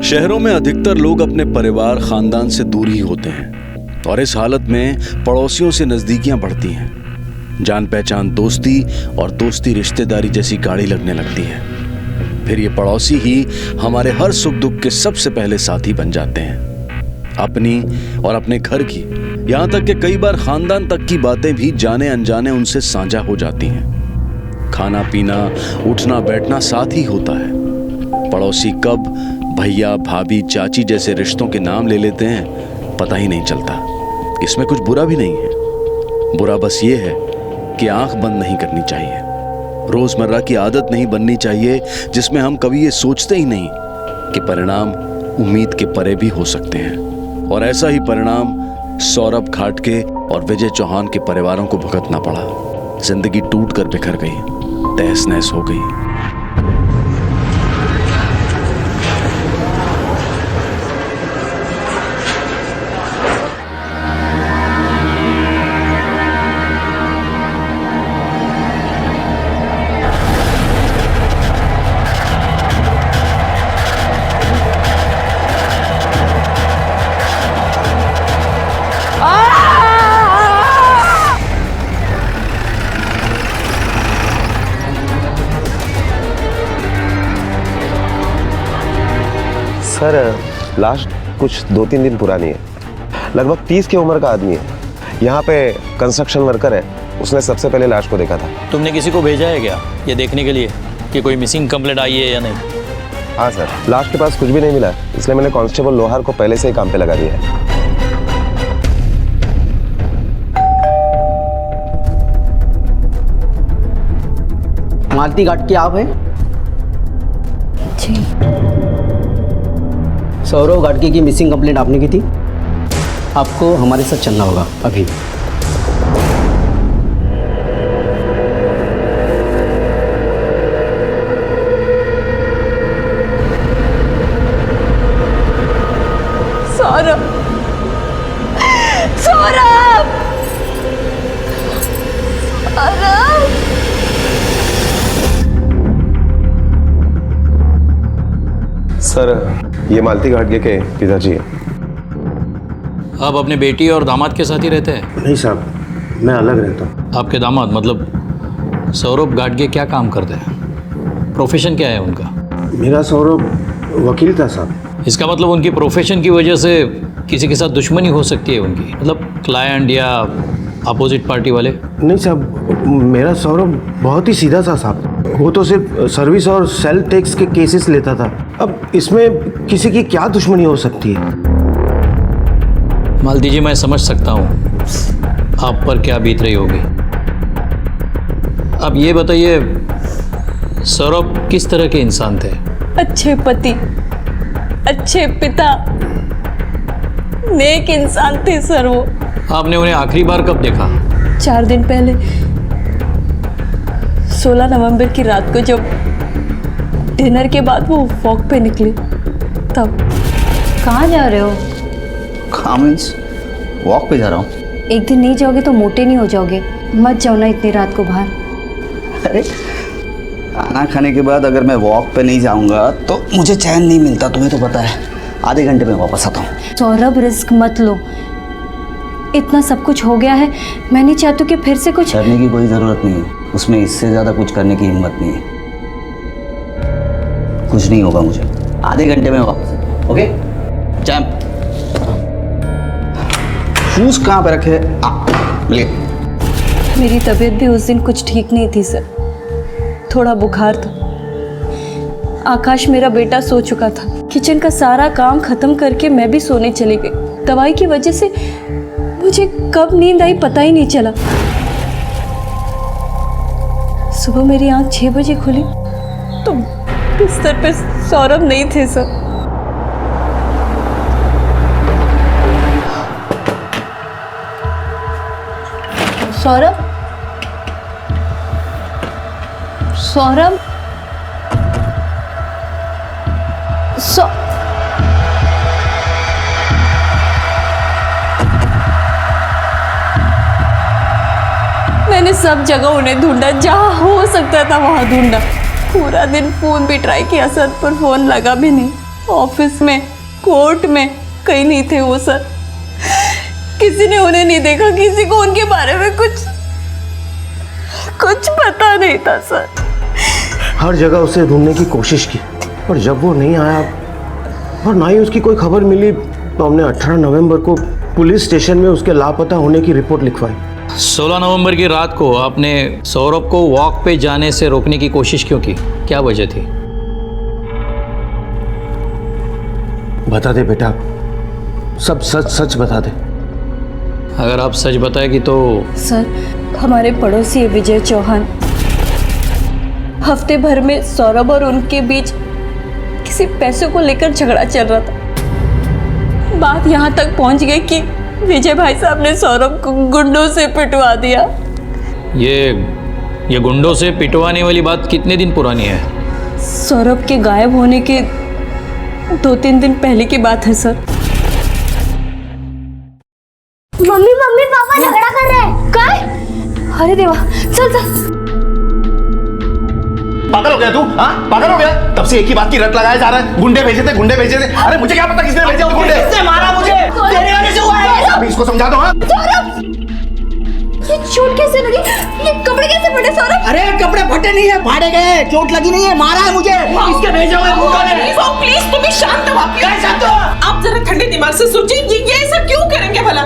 शहरों में अधिकतर लोग अपने परिवार खानदान से दूर ही होते हैं और इस हालत में पड़ोसियों से नजदीकियां बढ़ती हैं। जान पहचान दोस्ती और दोस्ती रिश्तेदारी जैसी गाढ़ी लगने लगती है। फिर ये पड़ोसी ही हमारे हर सुख दुख के सबसे पहले साथी बन जाते हैं। अपनी और अपने घर की, यहाँ तक कि कई बार खानदान तक की बातें भी जाने अनजाने उनसे साझा हो जाती हैं। खाना पीना, उठना बैठना साथ ही होता है। पड़ोसी कब भैया, भाभी, चाची जैसे रिश्तों के नाम ले लेते हैं पता ही नहीं चलता। इसमें कुछ बुरा भी नहीं है। बुरा बस ये है कि आंख बंद नहीं करनी चाहिए। रोजमर्रा की आदत नहीं बननी चाहिए जिसमें हम कभी ये सोचते ही नहीं कि परिणाम उम्मीद के परे भी हो सकते हैं। और ऐसा ही परिणाम सौरभ घाटगे और विजय चौहान के परिवारों को भुगतना पड़ा। जिंदगी टूट कर बिखर गई, तहस नहस हो गई। सर, लास्ट कुछ 2-3 दिन पुरानी है। लगभग 30 की उम्र का आदमी है। यहाँ पे कंस्ट्रक्शन वर्कर है। उसने सबसे पहले लाश को देखा था। तुमने किसी को भेजा है क्या ये देखने के लिए कि कोई मिसिंग कंप्लेंट आई है या नहीं? हाँ सर, लाश के पास कुछ भी नहीं मिला, इसलिए मैंने कांस्टेबल लोहार को पहले से ही काम पे लगा दिया है। मालती घाट की आप हैं? जी। सौरभ घाटगे की मिसिंग कंप्लेंट आपने की थी। आपको हमारे साथ चलना होगा अभी। सौरभ, सौरभ, सौरभ। सर, ये मालती घाटगे के पिताजी है। आप अपने बेटी और दामाद के साथ ही रहते हैं? नहीं साहब, मैं अलग रहता हूँ। आपके दामाद मतलब सौरभ घाटगे क्या काम करते हैं? प्रोफेशन क्या है उनका? मेरा सौरभ वकील था साहब। इसका मतलब उनकी प्रोफेशन की वजह से किसी के साथ दुश्मनी हो सकती है उनकी, मतलब क्लाइंट या अपोजिट पार्टी वाले? नहीं साहब, मेरा सौरभ बहुत ही सीधा था साहब। वो तो सिर्फ सर्विस और सेल टैक्स के केसेस लेता था। अब इसमें किसी की क्या दुश्मनी हो सकती है? मालती जी, मैं समझ सकता हूँ आप पर क्या बीत रही होगी। अब ये बताइए, सौरभ किस तरह के इंसान थे? अच्छे पति, अच्छे पिता, नेक इंसान थे सर वो। आपने उन्हें आखिरी बार कब देखा? 4 दिन पहले, 16 नवंबर की रात को, जब डिनर के बाद वो वॉक पे निकले तब। कहाँ जा रहे हो? कहाँ मीन्स? वॉक पे जा रहा हूँ। एक दिन नहीं जाओगे तो मोटे नहीं हो जाओगे। मत जाओ ना इतनी रात को बाहर। अरे खाना खाने के बाद अगर मैं वॉक पे नहीं जाऊँगा तो मुझे चैन नहीं मिलता, तुम्हें तो पता है। आधे घंटे में वापस आता हूँ। सौरभ, रिस्क मत लो। इतना सब कुछ हो गया है, मैं नहीं चाहती कि फिर से कुछ करने की कोई ज़रूरत नहीं है। उसमें इससे ज़्यादा कुछ करने की हिम्मत नहीं है। कुछ नहीं होगा मुझे। आधे घंटे में वापस आता हूँ। ओके? चैम्प, शूज़ कहाँ पे रखे? ले। मेरी तबीयत भी उस दिन कुछ ठीक नहीं थी सर। थोड़ा बुखार था। आकाश मेरा बेटा सो चुका था। किचन का सारा काम खत्म करके मैं भी सोने चली गई। दवाई की वजह से मुझे कब नींद आई पता ही नहीं चला। सुबह मेरी आंख 6 बजे खुली तो बिस्तर पे सौरभ नहीं थे सर। सौरभ, सौरभ, मैंने सब जगह उन्हें ढूंढा, जहाँ हो सकता था वहाँ ढूंढा। पूरा दिन फोन भी ट्राई किया सर, पर फोन लगा भी नहीं। ऑफिस में, कोर्ट में, कहीं नहीं थे वो सर। किसी ने उन्हें नहीं देखा, किसी को उनके बारे में कुछ पता नहीं था सर। हर जगह उसे ढूंढने की कोशिश की, पर जब वो नहीं आया और ना ही उसकी कोई खबर मिली, तो हमने 18 नवंबर को पुलिस स्टेशन में उसके लापता होने की रिपोर्ट लिखवाई। 16 नवंबर की रात को आपने सौरभ को वॉक पे जाने से रोकने की कोशिश क्यों की? क्या वजह थी? बता दे बेटा, सब सच सच बता दे। अगर आप सच बताएगी तो सर, हमारे पड़ोसी है विजय चौहान। हफ्ते भर में सौरभ और उनके बीच किसी पैसों को लेकर झगड़ा चल रहा था। बात यहाँ तक पहुँच गई कि विजय भाई साहब ने सौरभ को गुंडों से पिटवा दिया। ये गुंडों से पिटवाने वाली बात कितने दिन पुरानी है? सौरभ के गायब होने के 2-3 दिन पहले की बात है सर। मम्मी पापा झगड़ा कर रहे हैं। क्या? अरे देवा, चल। पागल हो गया तू? हाँ, पागल हो गया? तब से एक ही बात की रट लगाया जा रहा है, गुंडे भेजे थे। अरे मुझे क्या पता किसने भेजे थे गुंडे? किसने मारा मुझे? तेरे वजह से हुआ है। अभी इसको समझा दो। हाँ, ये चोट कैसे लगी? ये कपड़े कैसे फटे सौरभ? अरे कपड़े फटे नहीं है, फाड़े गए, चोट लगी नहीं है, मारा है मुझे। इसके भेजे हुए गुंडों ने। प्लीज तुम शांत हो। आप जरा ठंडे दिमाग से सोचिए, ये ऐसा क्यों करेंगे भला?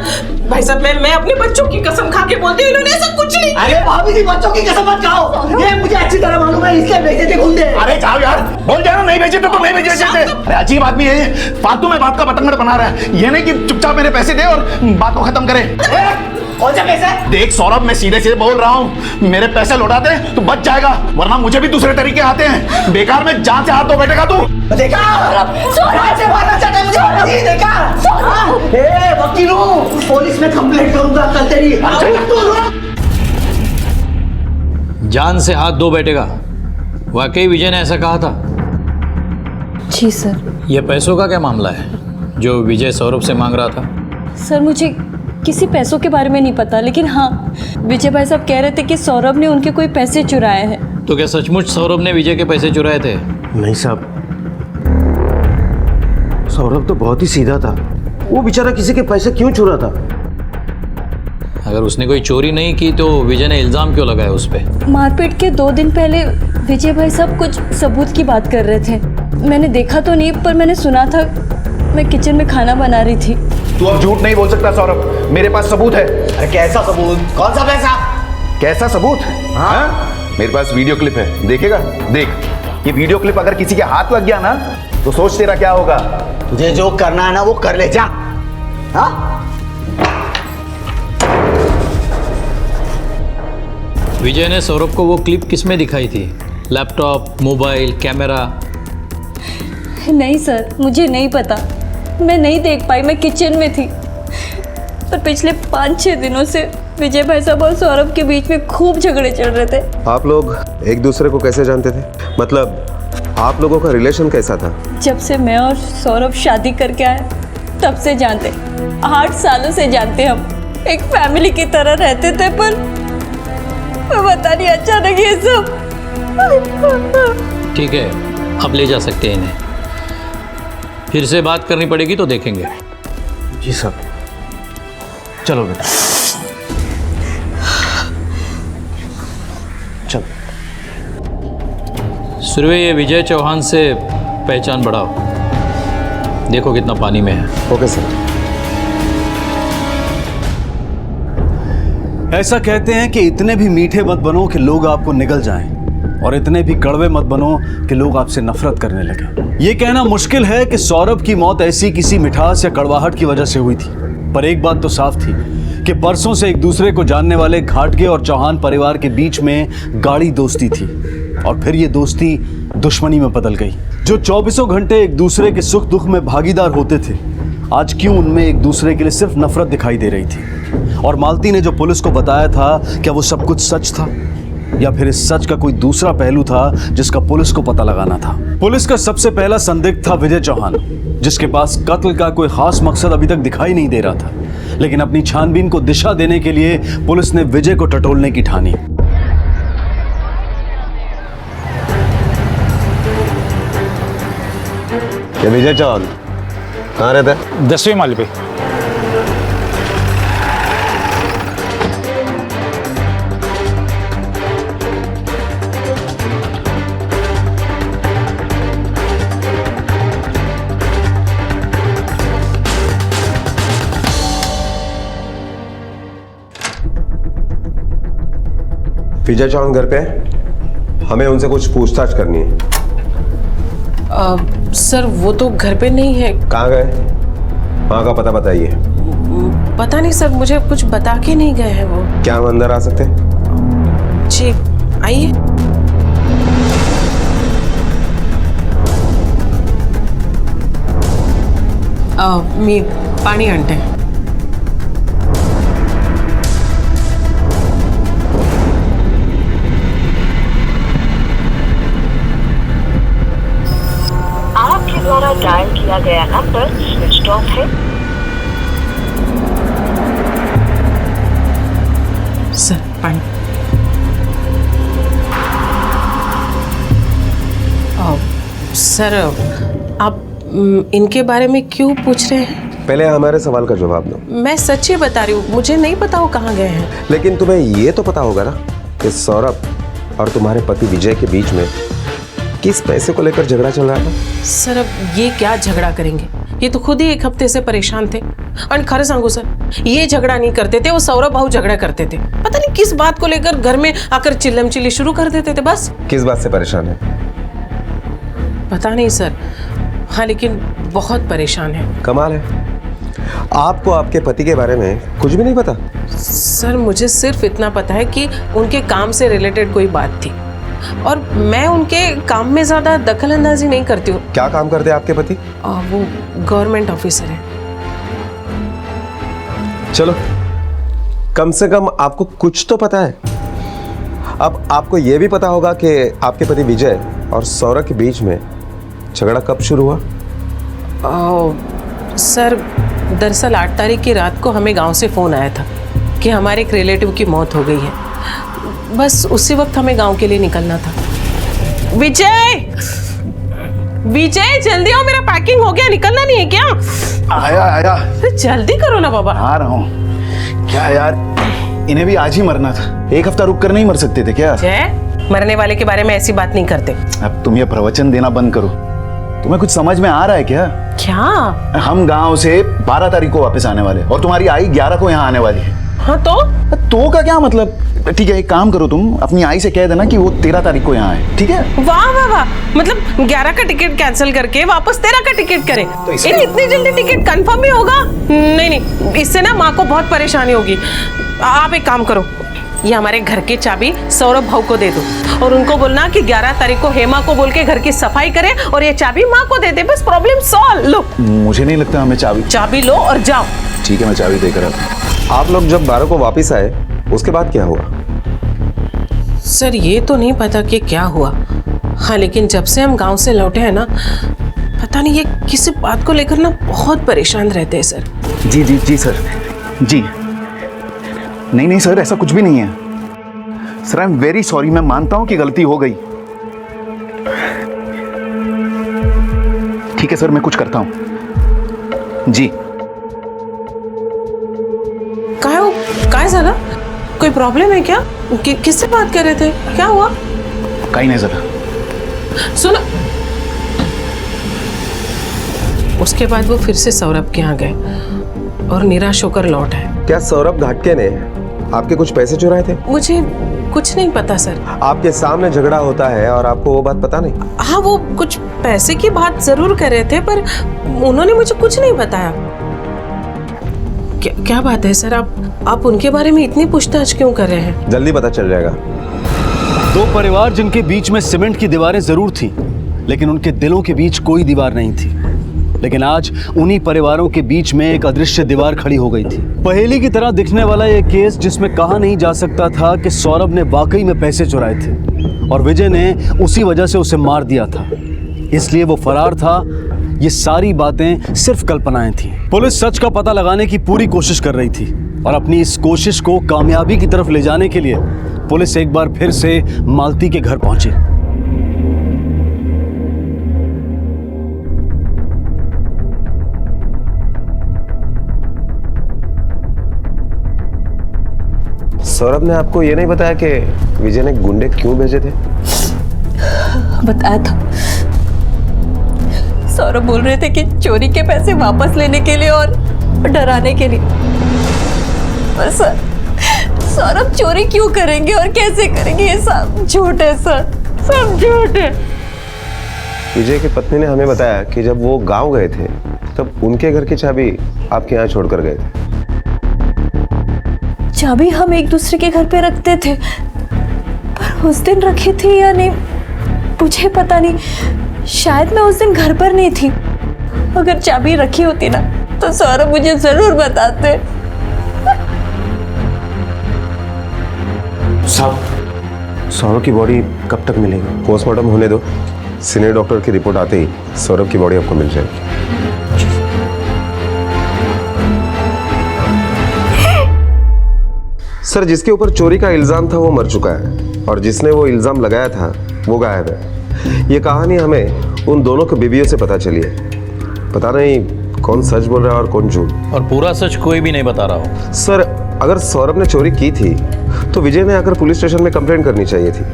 भाई साहब, मैं अपने बच्चों की कसम खा के बोलती हूँ, इन्होंने ऐसा कुछ नहीं। अरे भाभी जी, बच्चों की कसम मत खाओ, ये मुझे अच्छी तरह मालूम है, इसलिए भेजे थे गुंडे। अरे जाओ यार, बोल जाओ नहीं भेजे तो नहीं भेजे थे। अरे अजीब आदमी है ये, फालतू में बात का बतंगड़ बना रहा है। ये नहीं कि चुपचाप मेरे पैसे दे और बात को खत्म करे। कौन सा पैसा? देख सौरभ, मैं सीधे बोल रहा हूँ, मेरे पैसे लौटा दे तो बच जाएगा, वरना मुझे भी दूसरे तरीके आते हैं। बेकार में जान से हाथ धो बैठेगा तू। देखा? से मारना चाहता है मुझे। देखा? वकील हूँ, पुलिस में कंप्लेंट करूंगा कल तेरी। जान से हाथ धो बैठेगा? वाकई विजय ने ऐसा कहा था? जी सर। यह पैसों का क्या मामला है जो विजय सौरभ से मांग रहा था? सर, मुझे किसी पैसों के बारे में नहीं पता, लेकिन हाँ, विजय भाई साहब कह रहे थे कि सौरभ ने उनके कोई पैसे चुराए हैं। तो क्या सचमुच सौरभ ने विजय के पैसे चुराए थे? नहीं साहब, सौरभ तो बहुत ही सीधा था। वो बेचारा किसी के पैसे क्यों चुराता? अगर उसने कोई चोरी नहीं की तो विजय ने इल्जाम क्यों लगाया उस पर? मारपीट के 2 दिन पहले विजय भाई साहब कुछ सबूत की बात कर रहे थे। मैंने देखा तो नहीं, पर मैंने सुना था। मैं किचन में खाना बना रही थी। तू अब झूठ नहीं बोल सकता सौरभ, मेरे पास सबूत है। अरे कैसा सबूत? कौन सा पैसा? कैसा सबूत? हाँ, मेरे पास वीडियो क्लिप है, देखेगा? देख, ये वीडियो क्लिप अगर किसी के हाथ लग गया ना तो सोच तेरा क्या होगा। तुझे जो करना है ना वो कर ले, जा। हाँ? विजय ने सौरभ को वो क्लिप किस में दिखाई थी? Laptop, mobile, camera? नहीं सर, मुझे नहीं पता, मैं नहीं देख पाई, मैं किचन में थी। पर पिछले 5-6 दिनों से विजय भाई साहब और सौरभ के बीच में खूब झगड़े चल रहे थे। आप लोग एक दूसरे को कैसे जानते थे? मतलब आप लोगों का रिलेशन कैसा था? जब से मैं और सौरभ शादी करके आए तब से जानते, 8 सालों से जानते हम। एक फैमिली की तरह रहते थे, पर पता नहीं अचानक ये सब। ठीक है, अब ले जा सकते हैं इन्हें। फिर से बात करनी पड़ेगी तो देखेंगे। जी सर, चलो बेटा, चलो। सुरवे, ये विजय चौहान से पहचान बढ़ाओ, देखो कितना पानी में है। Okay sir. ऐसा कहते हैं कि इतने भी मीठे मत बनो कि लोग आपको निगल जाएं, और इतने भी कड़वे मत बनो कि लोग आपसे नफरत करने लगे। ये कहना मुश्किल है कि सौरभ की मौत ऐसी किसी मिठास या कड़वाहट की वजह से हुई थी, पर एक बात तो साफ थी कि बरसों से एक दूसरे को जानने वाले घाटगे और चौहान परिवार के बीच में गाढ़ी दोस्ती थी, और फिर ये दोस्ती दुश्मनी में बदल गई। जो 24 घंटे एक दूसरे के सुख दुख में भागीदार होते थे, आज क्यों उनमें एक दूसरे के लिए सिर्फ नफरत दिखाई दे रही थी? और मालती ने जो पुलिस को बताया था, क्या वो सब कुछ सच था, या फिर इस सच का कोई दूसरा पहलू था जिसका पुलिस को पता लगाना था? पुलिस का सबसे पहला संदिग्ध था विजय चौहान, जिसके पास कत्ल का कोई खास मकसद अभी तक दिखाई नहीं दे रहा था, लेकिन अपनी छानबीन को दिशा देने के लिए पुलिस ने विजय को टटोलने की ठानी। ये विजय चौहान कहाँ रहता है? 10वें माले पे। विजय चौहान घर पे है? हमें उनसे कुछ पूछताछ करनी है। सर वो तो घर पे नहीं है। कहाँ गए? वहाँ का पता बताइए। पता नहीं सर, मुझे कुछ बता के नहीं गए हैं वो। क्या हम अंदर आ सकते हैं? जी आइए। मी पानी आणते हैं। आपके द्वारा डायल किया गया नंबर स्विच ऑफ है। सर पानी। सर आप इनके बारे में क्यों पूछ रहे हैं? पहले हमारे सवाल का जवाब दो। मैं सच्ची बता रही हूँ, मुझे नहीं पता वो कहाँ गए हैं। लेकिन तुम्हें ये तो पता होगा ना कि सौरभ और तुम्हारे पति विजय के बीच में किस पैसे को लेकर झगड़ा चल रहा था? सर अब ये क्या झगड़ा करेंगे, ये तो खुद ही एक हफ्ते से परेशान थे। और खरं सांगू सर, ये झगड़ा नहीं करते थे, वो सौरभ भाऊ झगड़ा करते थे। पता नहीं किस बात को लेकर घर में आकर चिल्लम चिल्ली शुरू कर देते थे। बस किस बात से परेशान है? पता नहीं सर, हाँ लेकिन बहुत परेशान है। कमाल है, आपको आपके पति के बारे में कुछ भी नहीं पता? सर मुझे सिर्फ इतना पता है कि उनके काम से रिलेटेड कोई बात थी और मैं उनके काम में ज्यादा दखल अंदाजी नहीं करती हूँ। क्या काम करते हैं आपके पति? वो गवर्नमेंट ऑफिसर है। चलो, कम से कम आपको कुछ तो पता है। अब आपको यह भी पता होगा कि आपके पति विजय और सौरभ के बीच में झगड़ा कब शुरू हुआ? सर दरअसल 8 तारीख की रात को हमें गांव से फ़ोन आया था कि हमारे एक रिलेटिव की मौत हो गई है। बस उसी वक्त हमें गांव के लिए निकलना था। विजय, विजय जल्दी आओ, मेरा पैकिंग हो गया, निकलना नहीं है क्या? आया आया। अरे जल्दी करो ना बाबा। आ रहा हूँ। क्या यार, इन्हें भी आज ही मरना था। एक हफ्ता रुक कर नहीं मर सकते थे क्या? जय, मरने वाले के बारे में ऐसी बात नहीं करते। अब तुम ये प्रवचन देना बंद करो। तुम्हें कुछ समझ में आ रहा है क्या? क्या? हम गांव से 12 तारीख को वापस आने वाले और तुम्हारी आई 11 को यहाँ आने वाली है। हाँ तो का क्या मतलब? ठीक है, एक काम करो, तुम अपनी आई से कह देना कि वो 13 तारीख को यहाँ आए। ठीक है? वाह वाह वाह, मतलब 11 का टिकट कैंसिल करके वापस 13 का टिकट करें। तो इतनी जल्दी टिकट कंफर्म ही होगा? नहीं नहीं, इससे ना माँ को बहुत परेशानी होगी। आप एक काम करो, ये हमारे घर की चाबी सौरभ भाऊ को दे दो और उनको बोलना कि 11 तारीख को हेमा को बोल के घर की सफाई करे और ये चाबी माँ को दे दे। बस प्रॉब्लम सॉल्व। लो, मुझे नहीं लगता हमें चाबी लो और जाओ। ठीक है, मैं चाबी देकर आता हूं। आप लोग जब 12 को वापस आए उसके बाद क्या हुआ? सर ये तो नहीं पता कि क्या हुआ। हाँ लेकिन जब से हम गांव से लौटे हैं ना, पता नहीं ये किसी बात को लेकर ना बहुत परेशान रहते हैं सर। जी जी जी सर, जी नहीं नहीं सर, ऐसा कुछ भी नहीं है sir. I am very sorry, मैं मानता हूं कि गलती हो गई। ठीक है सर, मैं कुछ करता हूं। जी काय झाला? कोई प्रॉब्लम है क्या? किससे बात कर रहे थे? क्या हुआ? कहीं नहीं जरा सुनो। उसके बाद वो फिर से सौरभ के यहाँ गए और निराश होकर लौट आए। क्या सौरभ घाटके ने आपके कुछ पैसे चुराए थे? मुझे कुछ नहीं पता सर। आपके सामने झगड़ा होता है और आपको वो बात पता नहीं? हाँ, वो कुछ पैसे की बात जरूर कर रहे थे पर उन्होंने मुझे कुछ नहीं बताया। क्या बात है सर, आप उनके बारे में इतनी पूछताछ क्यों कर रहे हैं? जल्दी पता चल जाएगा। दो परिवार जिनके बीच में सीमेंट की दीवारें जरूर थी, लेकिन उनके दिलों के बीच कोई दीवार नहीं थी। लेकिन आज उन्हीं परिवारों के बीच में एक अदृश्य दीवार खड़ी हो गई थी। पहेली की तरह दिखने वाला ये केस जिसमें कहा नहीं जा सकता था कि सौरभ ने वाकई में पैसे चुराए थे और विजय ने उसी वजह से उसे मार दिया था, इसलिए वो फरार था। ये सारी बातें सिर्फ कल्पनाएं थी। पुलिस सच का पता लगाने की पूरी कोशिश कर रही थी और अपनी इस कोशिश को कामयाबी की तरफ ले जाने के लिए पुलिस एक बार फिर से मालती के घर पहुंची। सौरभ ने आपको ये नहीं बताया कि विजय ने गुंडे क्यों भेजे थे? बताया था। सौरभ बोल रहे थे कि चोरी के पैसे वापस लेने के लिए और डराने के लिए। पर सर, सौरभ चोरी क्यों करेंगे और कैसे करेंगे? ये सब झूठ है सर, सब झूठ है। विजय की पत्नी ने हमें बताया कि जब वो गांव गए थे तब उनके घर की चाबी आपके यहाँ छोड़कर गए थे। चाबी हम एक दूसरे के घर पे रखते थे, पर उस दिन रखी थी या नहीं मुझे पता नहीं। शायद मैं उस दिन घर पर नहीं थी। अगर चाबी रखी होती ना तो सौरभ मुझे जरूर बताते। साहब, सौरभ की बॉडी कब तक मिलेगी? पोस्टमार्टम होने दो, सीनियर डॉक्टर की रिपोर्ट आते ही सौरभ की बॉडी आपको मिल जाएगी। सर, जिसके ऊपर चोरी का इल्जाम था वो मर चुका है और जिसने वो इल्जाम लगाया था वो गायब है। ये कहानी हमें उन दोनों के बीवियों से पता चली है। पता नहीं कौन सच बोल रहा है और कौन झूठ। और पूरा सच कोई भी नहीं बता रहा हो। सर, अगर सौरभ ने चोरी की थी तो विजय ने आकर पुलिस स्टेशन में कंप्लेंट करनी चाहिए थी।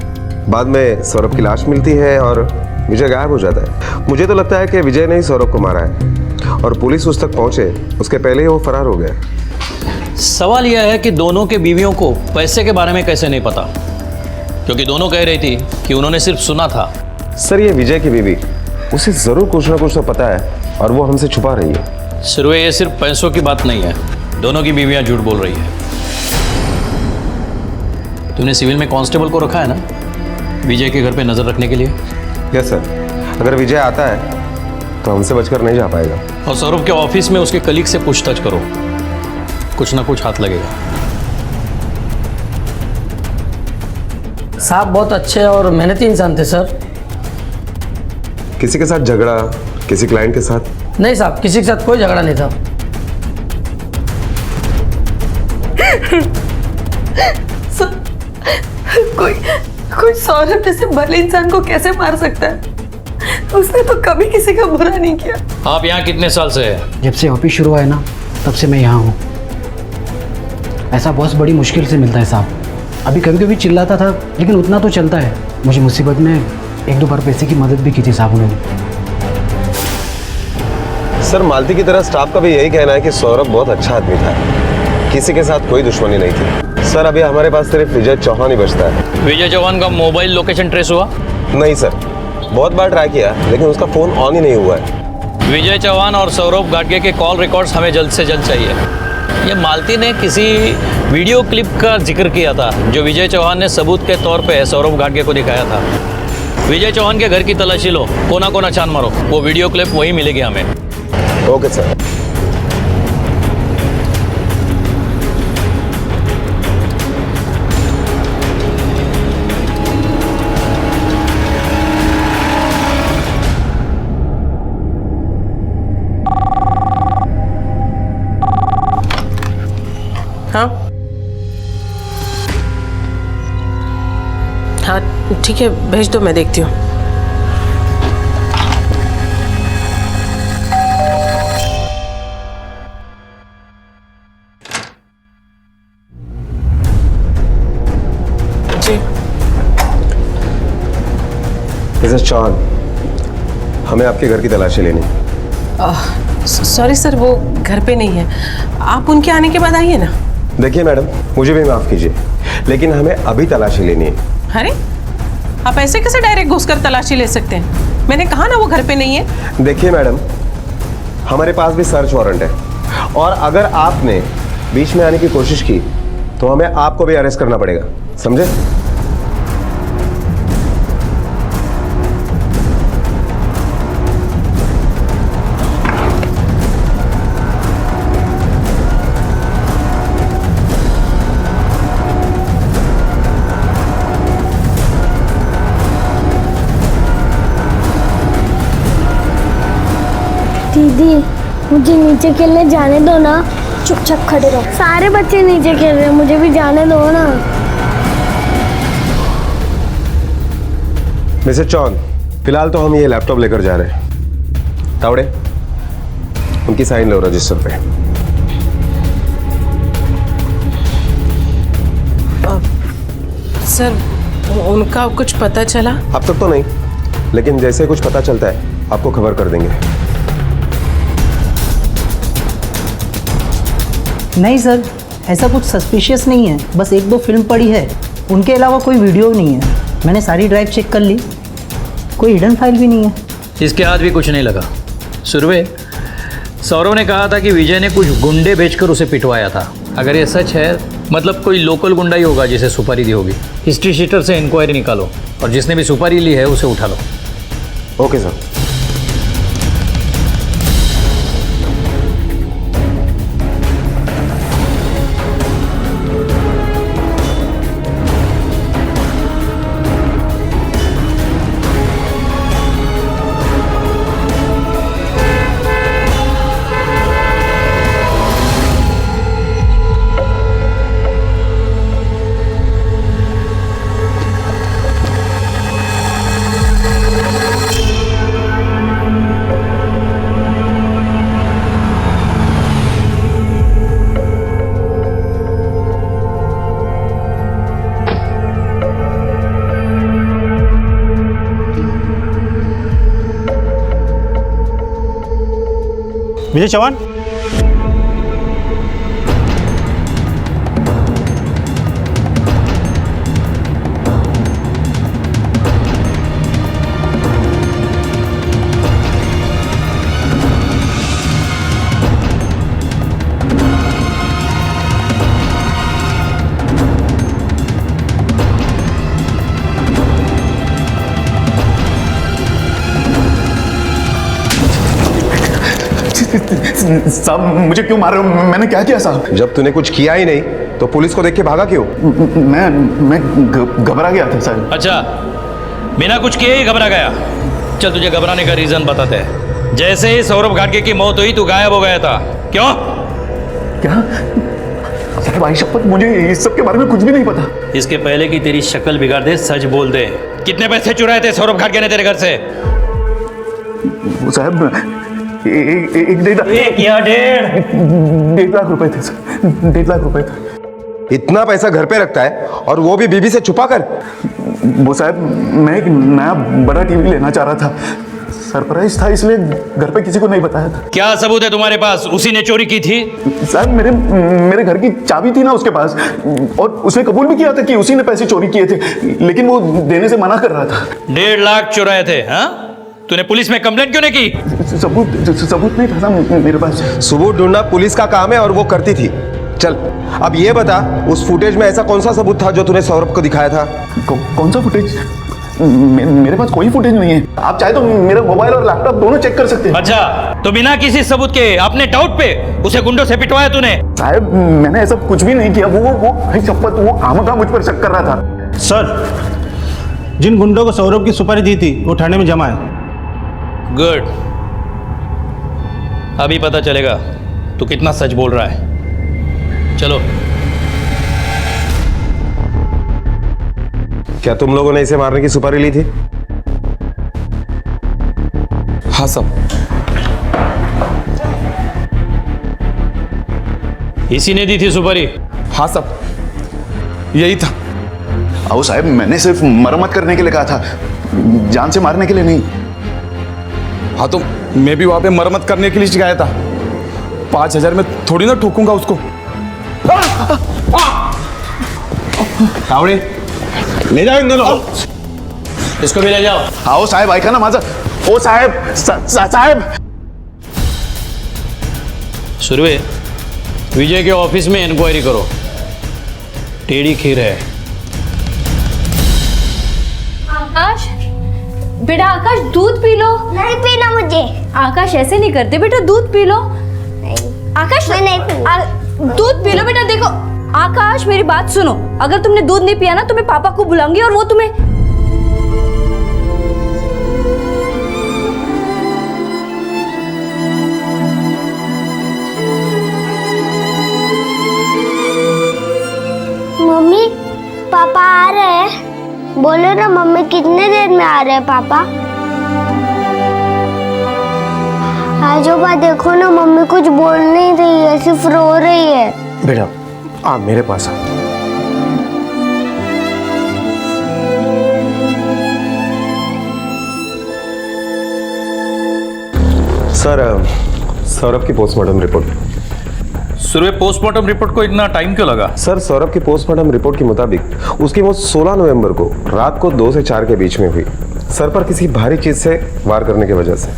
बाद में सौरभ की लाश मिलती है और विजय गायब हो जाता है। मुझे तो लगता है कि विजय ने ही सौरभ को मारा है और पुलिस उस तक पहुंचे उसके पहले ही वो फरार हो गया। सवाल यह है कि दोनों के बीवियों को पैसे के बारे में कैसे नहीं पता, क्योंकि दोनों कह रही थी कि उन्होंने सिर्फ सुना था। सर, ये विजय की बीवी, उसे जरूर कुछ ना कुछ तो पता है और वो हमसे छुपा रही है। सिर्वे, ये सिर्फ पैसों की बात नहीं है, दोनों की बीवियां झूठ बोल रही है। तुमने सिविल में कांस्टेबल को रखा है ना, विजय के घर पे नजर रखने के लिए? यस सर, अगर विजय आता है तो हमसे बचकर नहीं जा पाएगा। और सौरभ के ऑफिस में उसके कलीग से पूछताछ करो, कुछ ना कुछ हाथ लगेगा। साहब बहुत अच्छे और मेहनती इंसान थे सर। किसी के साथ झगड़ा, किसी क्लाइंट के साथ? नहीं साहब, किसी के साथ कोई झगड़ा नहीं था। कोई सौरभ जैसे भले इंसान को कैसे मार सकता है? उसने तो कभी किसी का बुरा नहीं किया। आप यहाँ कितने साल से हैं? जब से ऑफिस शुरू हुआ है ना, तब से मैं यहाँ हूँ। ऐसा बहुत बड़ी मुश्किल से मिलता है साहब। अभी कभी कभी चिल्लाता था, लेकिन उतना तो चलता है। मुझे मुसीबत में एक दो बार पैसे की मदद भी की थी साहब उन्होंने। सर, मालती की तरह स्टाफ का भी यही कहना है कि सौरभ बहुत अच्छा आदमी था, किसी के साथ कोई दुश्मनी नहीं थी। सर, अभी हमारे पास सिर्फ विजय चौहान ही बचता है। विजय चौहान का मोबाइल लोकेशन ट्रेस हुआ? नहीं सर, बहुत बार ट्राई किया लेकिन उसका फोन ऑन ही नहीं हुआ है। विजय चौहान और सौरभ घाटगे के कॉल रिकॉर्ड्स हमें जल्द से जल्द चाहिए। ये मालती ने किसी वीडियो क्लिप का जिक्र किया था जो विजय चौहान ने सबूत के तौर पे सौरभ घाटगे को दिखाया था। विजय चौहान के घर की तलाशी लो, कोना कोना छान मारो, वो वीडियो क्लिप वही मिलेगी हमें। Okay sir. हाँ हाँ ठीक है, भेज दो, मैं देखती हूँ। जी मिसेस चौहान, हमें आपके घर की तलाशी लेनी। सॉरी सर, वो घर पे नहीं है। आप उनके आने के बाद आइए ना। देखिए मैडम, मुझे भी माफ कीजिए लेकिन हमें अभी तलाशी लेनी है। अरे, आप ऐसे कैसे डायरेक्ट घुसकर तलाशी ले सकते हैं? मैंने कहा ना वो घर पे नहीं है। देखिए मैडम, हमारे पास भी सर्च वारंट है और अगर आपने बीच में आने की कोशिश की तो हमें आपको भी अरेस्ट करना पड़ेगा, समझे? दीदी, मुझे नीचे खेलने जाने दो ना। चुपचाप खड़े रहो। सारे बच्चे नीचे खेल रहे हैं, मुझे भी जाने दो ना। मिसेस चौहान, फिलहाल तो हम ये लैपटॉप लेकर जा रहे हैं। तावड़े, उनकी साइन लो रजिस्टर पे। सर उनका कुछ पता चला? अब तक तो नहीं, लेकिन जैसे कुछ पता चलता है आपको खबर कर देंगे। नहीं सर, ऐसा कुछ सस्पिशियस नहीं है, बस 1-2 फिल्म पड़ी है, उनके अलावा कोई वीडियो नहीं है। मैंने सारी ड्राइव चेक कर ली, कोई हिडन फाइल भी नहीं है। इसके हाथ भी कुछ नहीं लगा। सुरवे, सौरव ने कहा था कि विजय ने कुछ गुंडे बेचकर उसे पिटवाया था। अगर ये सच है मतलब कोई लोकल गुंडा ही होगा जिसे सुपारी दी होगी। हिस्ट्री शीटर से इंक्वायरी निकालो और जिसने भी सुपारी ली है उसे उठा लो। Okay sir. विजय चौहान, साहब मुझे क्यों मार रहे हो? मैंने क्या किया साहब? जब तूने कुछ किया ही नहीं तो पुलिस को देख के भागा क्यों? मैं घबरा गया था साहब। अच्छा, बिना कुछ किए ही घबरा गया? चल तुझे घबराने का रीजन बताते हैं। जैसे ही सौरभ घाटगे की मौत हुई तू गायब हो गया था, क्यों? क्या साहब, भाई शपथ मुझे इस सब के बारे में कुछ भी नहीं पता। इसके पहले कि तेरी शक्ल बिगाड़ दे, सच बोल दे। कितने पैसे चुराए थे सौरभ घाटगे ने तेरे घर से? वो साहब एक या 1.5 लाख रुपए थे सर। 1.5 लाख रुपए थे। इतना पैसा घर पे रखता है और वो भी बीबी से छुपा कर? वो साहब मैं एक नया बड़ा टीवी लेना चाह रहा था, सरप्राइज था, इसलिए घर पे किसी को नहीं बताया था। क्या सबूत है तुम्हारे पास उसी ने चोरी की थी? साहब मेरे घर की चाबी थी ना उसके पास, और उसने कबूल भी किया था कि उसी ने पैसे चोरी किए थे, लेकिन वो देने से मना कर रहा था। 1.5 लाख चुराए थे? हाँ, तूने पुलिस में कंप्लेंट क्यों नहीं की? सबूत नहीं था ना मेरे पास। सबूत ढूंढना पुलिस का काम है और वो करती थी। चल अब ये बता, उस फुटेज में ऐसा कौन सा सबूत था जो तूने सौरभ को दिखाया था? कौन सा फुटेज? मेरे पास कोई फुटेज नहीं है। आप चाहे तो मेरा मोबाइल और लैपटॉप दोनों चेक कर सकते हैं। अच्छा, तो बिना किसी सबूत के अपने डाउट पे उसे गुंडों से पिटवाया तूने? साहब मैंने ऐसा कुछ भी नहीं किया। वो शपथ वो खामखा मुझ पर शक कर रहा था। सर जिन गुंडों को सौरभ की सुपारी दी थी वो थाने में जमा है। गुड, अभी पता चलेगा तू कितना सच बोल रहा है। चलो। क्या तुम लोगों ने इसे मारने की सुपारी ली थी? हाँ साहब। इसी ने दी थी सुपारी? हाँ साहब, यही था। आओ साहब, मैंने सिर्फ मरम्मत करने के लिए कहा था, जान से मारने के लिए नहीं। हाँ तो मैं भी वहां पे मरम्मत करने के लिए गया था। 5,000 में थोड़ी ना ठोकूंगा उसको। कावड़े ले जाओ इन दोनों, इसको भी ले जाओ। आओ साहब, ऐका ना माझा। ओ साहब साहब। सुरवे, विजय के ऑफिस में इंक्वायरी करो। टेढ़ी खीर है। आकाश, बेटा आकाश दूध पी लो। नहीं पीना मुझे। आकाश ऐसे नहीं करते बेटा, दूध पी लो। आकाश मैं नहीं पीना। दूध पी लो बेटा। देखो आकाश, मेरी बात सुनो, अगर तुमने दूध नहीं पिया ना तो मैं पापा को बुलाऊंगी और वो तुम्हें। मम्मी पापा आ रहे हैं। बोलो ना मम्मी, कितने देर में आ रहे हैं पापा? आजोबा देखो ना, मम्मी कुछ बोल नहीं रही है, सिर्फ रो रही है। बेटा आ मेरे पास आ। सर सौरभ की postmortem report. Surabhi, postmortem report को इतना टाइम क्यों लगा? सर सौरभ की पोस्टमार्टम रिपोर्ट के मुताबिक उसकी मौत 16 नवंबर को रात को 2 से 4 के बीच में हुई। सर पर किसी भारी चीज से वार करने की वजह से।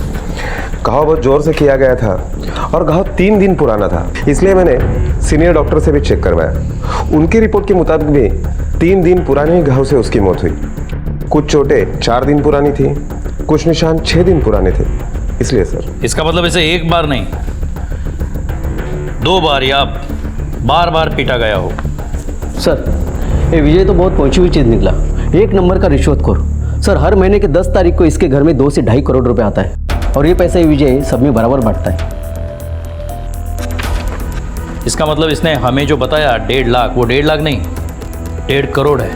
घाव बहुत जोर से किया गया था और घाव 3 दिन पुराना था, इसलिए मैंने सीनियर डॉक्टर से भी चेक करवाया। उनकी रिपोर्ट के मुताबिक भी 3 दिन पुराने घाव से उसकी मौत हुई। कुछ चोटें 4 दिन पुरानी थी, कुछ निशान 6 दिन पुराने थे, इसलिए सर। इसका मतलब इसे एक बार नहीं 2 बार या बार बार पीटा गया हो। सर ये विजय तो बहुत पहुंची हुई चीज़ निकला, 1 नंबर का रिश्वतखोर। सर हर महीने के 10 तारीख को इसके घर में 2 से 2.5 करोड़ रुपए आता है और ये पैसा ये विजय सब में बराबर बांटता है। इसका मतलब इसने हमें जो बताया 1.5 लाख, वो 1.5 लाख नहीं 1.5 करोड़ है।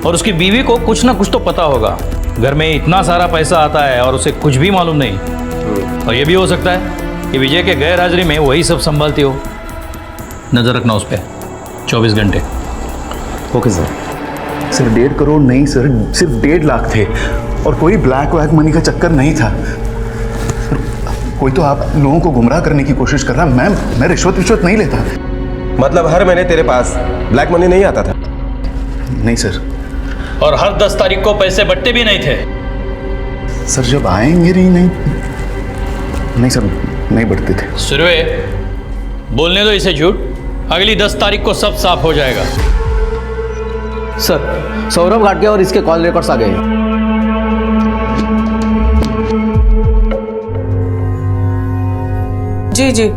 और उसकी बीवी को कुछ ना कुछ तो पता होगा, घर में इतना सारा पैसा आता है और उसे कुछ भी मालूम नहीं। और ये भी हो सकता है कि विजय के गैर हाजिरी में वही सब संभालती हो। नजर रखना उस पर 24 घंटे। Okay sir. सिर्फ 1.5 करोड़ नहीं सर, सिर्फ 1.5 लाख थे और कोई ब्लैक वैक मनी का चक्कर नहीं था। सर, कोई तो आप लोगों को गुमराह करने की कोशिश कर रहा। मैं रिश्वत नहीं लेता। मतलब हर महीने तेरे पास ब्लैक मनी नहीं आता था? नहीं सर। और हर 10 तारीख को पैसे बटते भी नहीं थे? सर जब आएंगे नहीं सर, नहीं बढ़ते थे। सुरवे, बोलने दो इसे झूठ। अगली 10 तारीख को सब साफ हो जाएगा। सर सौरभ घाटगे और इसके कॉल रिकॉर्ड्स आ गए हैं। जी जी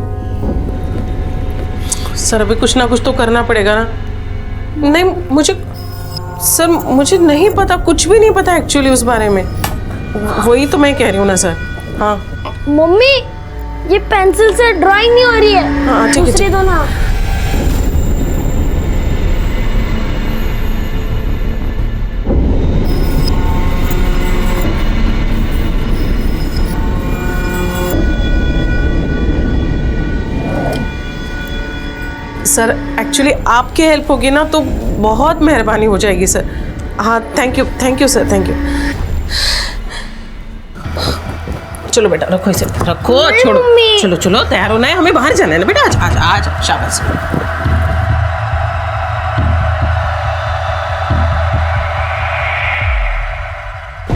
सर, अभी कुछ ना कुछ तो करना पड़ेगा ना। नहीं मुझे नहीं पता, कुछ भी नहीं पता एक्चुअली उस बारे में। वही तो मैं कह रही हूँ ना सर। हाँ मम्मी ये पेंसिल से ड्राइंग नहीं हो रही है। हाँ ठीक है, दूसरी दो ना। सर एक्चुअली आपकी हेल्प होगी ना तो बहुत मेहरबानी हो जाएगी सर। हाँ thank you sir, thank you. चलो बेटा रखो इसे, रखो, छोड़ो। चलो तैयार होना है, हमें बाहर जाना है ना बेटा। आज शाबाश।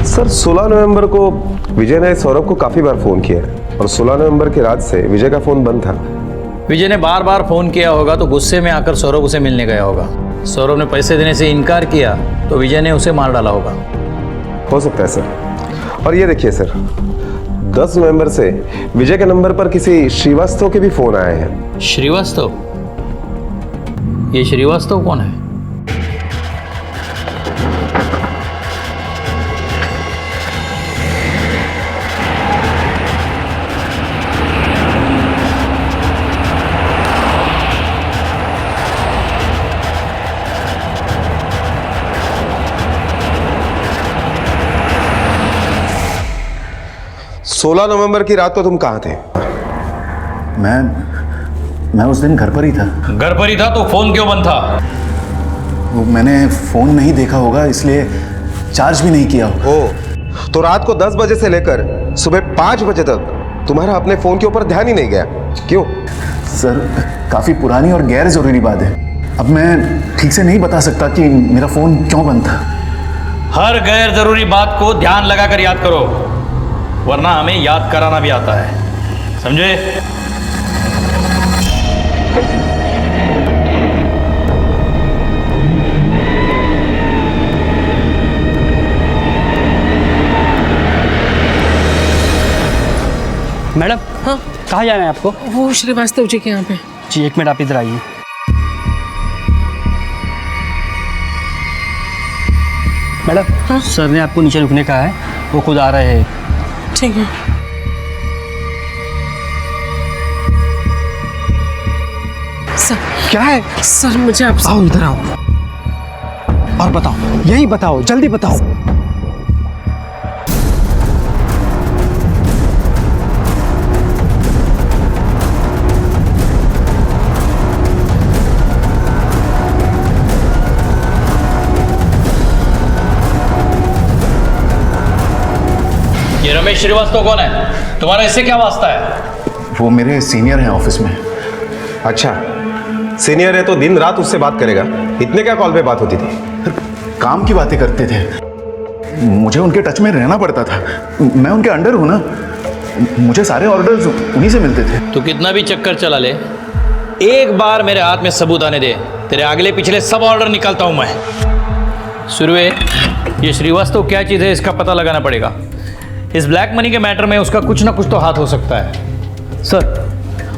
सर 16 नवंबर को विजय ने सौरभ को काफी बार फोन किया और 16 नवंबर की रात से विजय का फोन बंद था। विजय ने बार बार फोन किया होगा तो गुस्से में आकर सौरभ उसे मिलने गया होगा। सौरभ ने पैसे देने से इनकार किया तो विजय ने उसे मार डाला होगा। हो सकता है सर। और ये देखिए सर, 10 नवंबर से विजय के नंबर पर किसी श्रीवास्तव के भी फोन आए हैं। श्रीवास्तव? ये श्रीवास्तव कौन है? सोलह नवंबर की रात को तुम कहाँ थे? मैं उस दिन घर पर ही था। घर पर ही था तो फोन क्यों बंद था? वो मैंने फोन नहीं देखा होगा इसलिए चार्ज भी नहीं किया। ओ, तो रात को 10 बजे से लेकर सुबह 5 बजे तक तुम्हारा अपने फोन के ऊपर ध्यान ही नहीं गया, क्यों? सर काफी पुरानी और गैर जरूरी बात है। अब मैं ठीक से नहीं बता सकता कि मेरा फोन क्यों बंद था। हर गैर जरूरी बात को ध्यान लगाकर याद करो, वरना हमें याद कराना भी आता है, समझे? मैडम हाँ कहाँ जाना है आपको? वो श्रीवास्तव जी के यहाँ पे। जी 1 मिनट आप इधर आइए। मैडम हाँ? सर ने आपको नीचे रुकने कहा है, वो खुद आ रहे हैं। ठीक है। सर क्या है? सर मुझे आपसे आओ इधर आओ और बताओ, यही बताओ, जल्दी बताओ। ये रमेश श्रीवास्तव कौन है? तुम्हारा इससे क्या वास्ता है? वो मेरे सीनियर हैं ऑफिस में। अच्छा, सीनियर है तो दिन रात उससे बात करेगा? इतने क्या कॉल पे बात होती थी? काम की बातें करते थे, मुझे उनके टच में रहना पड़ता था। मैं उनके अंडर हूँ ना, मुझे सारे ऑर्डर्स उन्हीं से मिलते थे। तू कितना भी चक्कर चला ले, एक बार मेरे हाथ में सबूत आने दे, तेरे अगले पिछले सब ऑर्डर निकालता हूँ मैं। सुरवे, ये श्रीवास्तव क्या चीज़ है इसका पता लगाना पड़ेगा। इस ब्लैक मनी के मैटर में उसका कुछ ना कुछ तो हाथ हो सकता है। सर,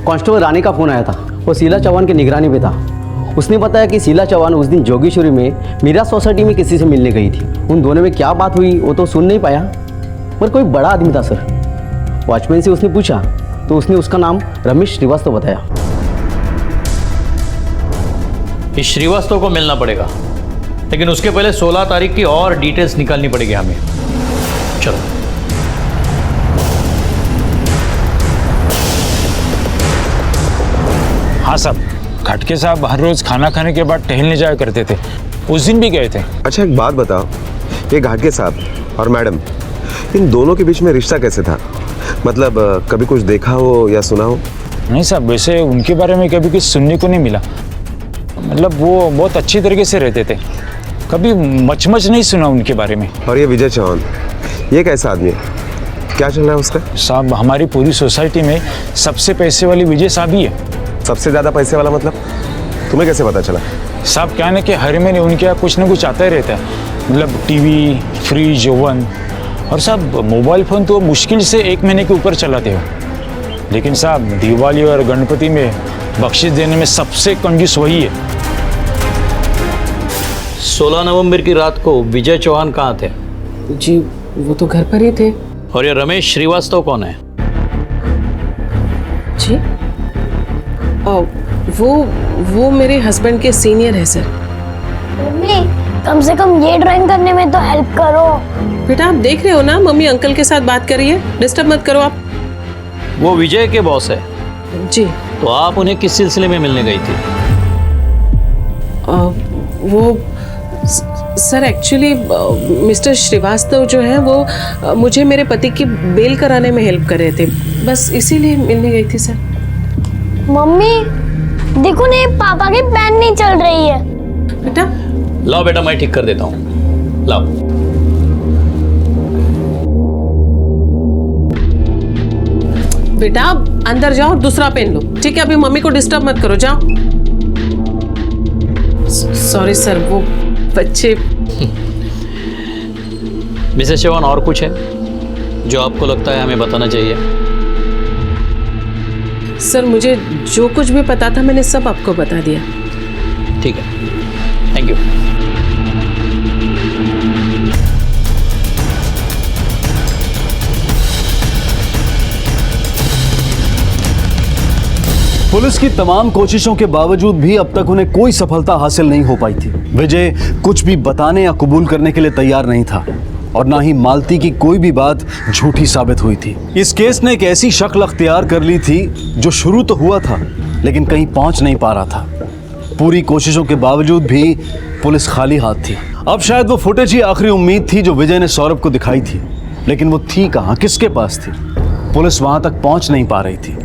कांस्टेबल रानी का फ़ोन आया था, वो शीला चौहान की निगरानी पे था। उसने बताया कि शीला चौहान उस दिन जोगेश्वरी में मीरा सोसाइटी में किसी से मिलने गई थी। उन दोनों में क्या बात हुई वो तो सुन नहीं पाया, पर कोई बड़ा आदमी था सर। वॉचमैन से उसने पूछा तो उसने उसका नाम रमेश श्रीवास्तव बताया। इस श्रीवास्तव को मिलना पड़ेगा, लेकिन उसके पहले 16 तारीख की और डिटेल्स निकालनी पड़ेगी हमें। चलो। हाँ साहब, खटके साहब हर रोज खाना खाने के बाद टहलने जाया करते थे, उस दिन भी गए थे। अच्छा, एक बात बताओ, ये घाटगे साहब और मैडम, इन दोनों के बीच में रिश्ता कैसे था? मतलब कभी कुछ देखा हो या सुना हो? नहीं साहब, वैसे उनके बारे में कभी कुछ सुनने को नहीं मिला। मतलब वो बहुत अच्छी तरीके से रहते थे, कभी मचमच नहीं सुना उनके बारे में। और ये विजय चौहान, ये कैसा आदमी है? क्या चल रहा है उसका? साहब, हमारी पूरी सोसाइटी में सबसे पैसे वाली विजय साहब ही है। सबसे ज़्यादा पैसे वाला मतलब? तुम्हें कैसे पता चला? साहब, क्या ना कि हर महीने उनके यहाँ कुछ ना कुछ आता ही रहता है। मतलब टीवी, फ्रिज, ओवन, और साहब मोबाइल फ़ोन तो मुश्किल से 1 महीने के ऊपर चलाते हो। लेकिन साहब, दिवाली और गणपति में बख्शिश देने में सबसे कंजूस वही है। 16 नवंबर की रात को विजय चौहान कहाँ थे? जी, वो तो घर पर ही थे। और ये रमेश श्रीवास्तव कौन है? जी, वो मेरे हस्बैंड के सीनियर है सर। मम्मी, कम से कम ये ड्राइंग करने में तो हेल्प करो। बेटा, आप देख रहे हो ना, मम्मी अंकल के साथ बात कर रही है, डिस्टर्ब मत करो आप। वो विजय के बॉस है? जी। तो आप उन्हें किस सिलसिले में मिलने गई थी? वो सर, एक्चुअली मिस्टर श्रीवास्तव जो है वो मुझे मेरे पति की बेल कराने में हेल्प कर रहे थे, बस इसीलिए मिलने गई थी सर। मम्मी देखो ना, पापा की पेन नहीं चल रही है। बेटा लाओ बेटा, मैं ठीक कर देता हूँ, लाओ। बेटा अंदर जाओ, दूसरा पेन लो, ठीक है? अभी मम्मी को डिस्टर्ब मत करो, जाओ। सॉरी सर, वो बच्चे। मिसेस चौहान, और कुछ है जो आपको लगता है हमें बताना चाहिए? सर, मुझे जो कुछ भी पता था मैंने सब आपको बता दिया। ठीक है, थैंक यू। पुलिस की तमाम कोशिशों के बावजूद भी अब तक उन्हें कोई सफलता हासिल नहीं हो पाई थी। विजय कुछ भी बताने या कबूल करने के लिए तैयार नहीं था, और ना ही मालती की कोई भी बात झूठी साबित हुई थी। इस केस ने एक ऐसी शक्ल अख्तियार कर ली थी जो शुरू तो हुआ था लेकिन कहीं पहुंच नहीं पा रहा था। पूरी कोशिशों के बावजूद भी पुलिस खाली हाथ थी। अब शायद वो फुटेज ही आखिरी उम्मीद थी जो विजय ने सौरभ को दिखाई थी, लेकिन वो थी कहाँ, किसके पास थी? पुलिस वहां तक पहुंच नहीं पा रही थी,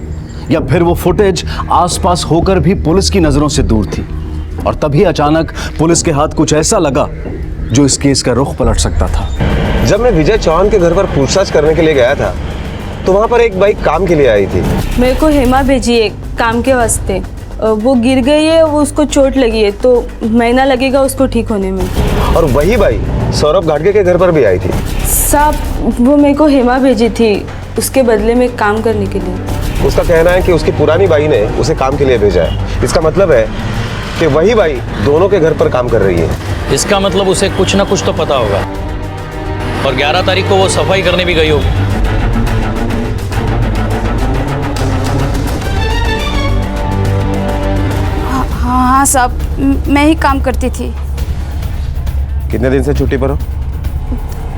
या फिर वो फुटेज आसपास होकर भी पुलिस की नजरों से दूर थी। और तभी अचानक पुलिस के हाथ कुछ ऐसा लगा जो इस केस का रुख पलट सकता था। जब मैं विजय चौहान के घर पर पूछताछ करने के लिए गया था तो वहाँ पर एक बाइक काम के लिए आई थी। मेरे को हेमा भेजी है काम के वास्ते। वो गिर गई है, वो उसको चोट लगी है, तो महीना लगेगा उसको ठीक होने में। और वही बाइक सौरभ घाटगे के घर पर भी आई थी। साहब, वो मेरे को हेमा भेजी थी उसके बदले में काम करने के लिए। उसका कहना है कि उसकी पुरानी बाई ने उसे काम के लिए भेजा है। इसका मतलब है कि वही बाई दोनों के घर पर काम कर रही है। इसका मतलब उसे कुछ ना कुछ तो पता होगा, और 11 तारीख को वो सफाई करने भी गई होगी। हाँ साहब, मैं ही काम करती थी। कितने दिन से छुट्टी पर हो?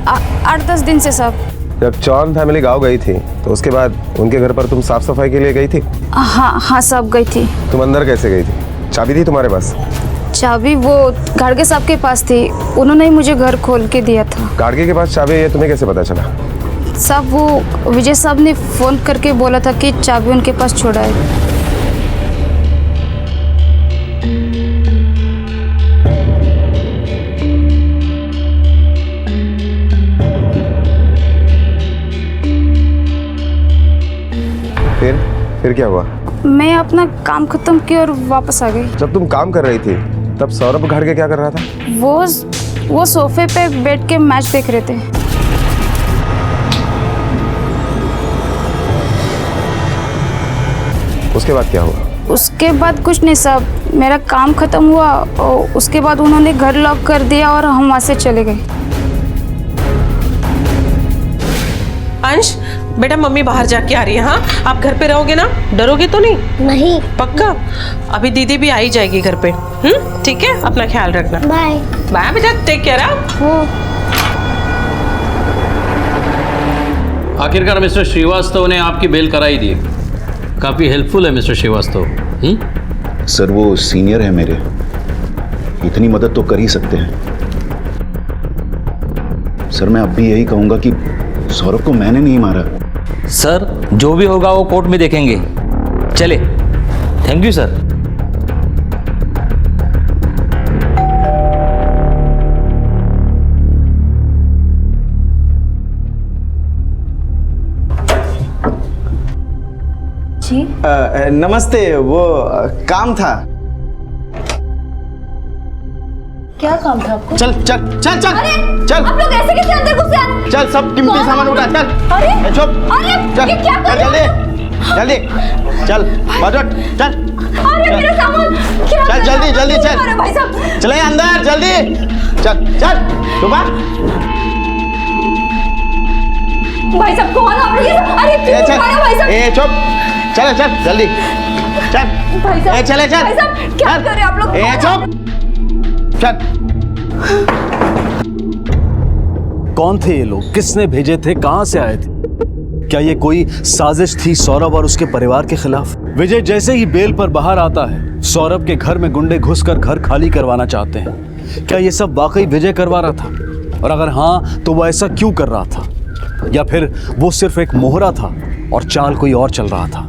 8-10 दिन से साहब। जब चौहान फैमिली गाँव गई थी तो उसके बाद उनके घर पर तुम साफ सफाई के लिए गई थी? हाँ साहब, गई थी। तुम अंदर कैसे गई थी? चाबी थी तुम्हारे पास? चाबी वो घाटगे साहब के पास थी, उन्होंने ही मुझे घर खोल के दिया था। घाटगे के पास चाबी है, तुम्हें कैसे पता चला? साहब वो विजय साहब ने फ़ोन करके बोला था कि चाबी उनके पास छोड़ा है। फिर क्या हुआ? मैं अपना काम खत्म किया और वापस आ गई। जब तुम काम कर रही थी तब सौरभ घाटगे क्या कर रहा था? वो सोफे पे बैठ के मैच देख रहे थे। उसके बाद क्या हुआ? उसके बाद कुछ नहीं साहब, मेरा काम खत्म हुआ और उसके बाद उन्होंने घर लॉक कर दिया और हम वहाँ से चले गए। अंश बेटा, मम्मी बाहर जाके आ रही है। हाँ, आप घर पे रहोगे ना? डरोगे तो नहीं? नहीं। पक्का? अभी दीदी भी आई जाएगी घर पे। ठीक है, अपना ख्याल रखना। बाय बाय बेटा, टेक केयर। आखिरकार मिस्टर श्रीवास्तव ने आपकी बेल कराई दी। काफ़ी हेल्पफुल है मिस्टर श्रीवास्तव। सर वो सीनियर है मेरे, इतनी मदद तो कर ही सकते हैं। सर मैं अब भी यही कहूँगा कि सौरभ को मैंने नहीं मारा। सर जो भी होगा वो कोर्ट में देखेंगे। चले, थैंक यू सर। जी नमस्ते, वो काम था। क्या काम था आपको? चल चल चल चल चल। आप लोग ऐसे कैसे अंदर घुसे आए? चल सब कीमती सामान उठा। चल अरे चुप। अरे ये क्या कर रहे हो? जल्दी चल बाजट चल। अरे मेरा सामान क्या? चल जल्दी जल्दी चल। अरे भाई साहब चले अंदर जल्दी। चल चल सुबह। भाई साहब कौन आप लोग? अरे क्यों उठाया भाई साहब? ए चुप। चल चल जल्दी चल। भाई साहब चले चल। भाई साहब क्या कर रहे हैं आप लोग? ए चुप चल। कौन थे ये लोग? किसने भेजे थे? कहां से आए थे? क्या ये कोई साजिश थी सौरभ और उसके परिवार के खिलाफ? विजय जैसे ही बेल पर बाहर आता है, सौरभ के घर में गुंडे घुसकर घर खाली करवाना चाहते हैं। क्या ये सब वाकई विजय करवा रहा था? और अगर हाँ, तो वो ऐसा क्यों कर रहा था? या फिर वो सिर्फ एक मोहरा था और चाल कोई और चल रहा था?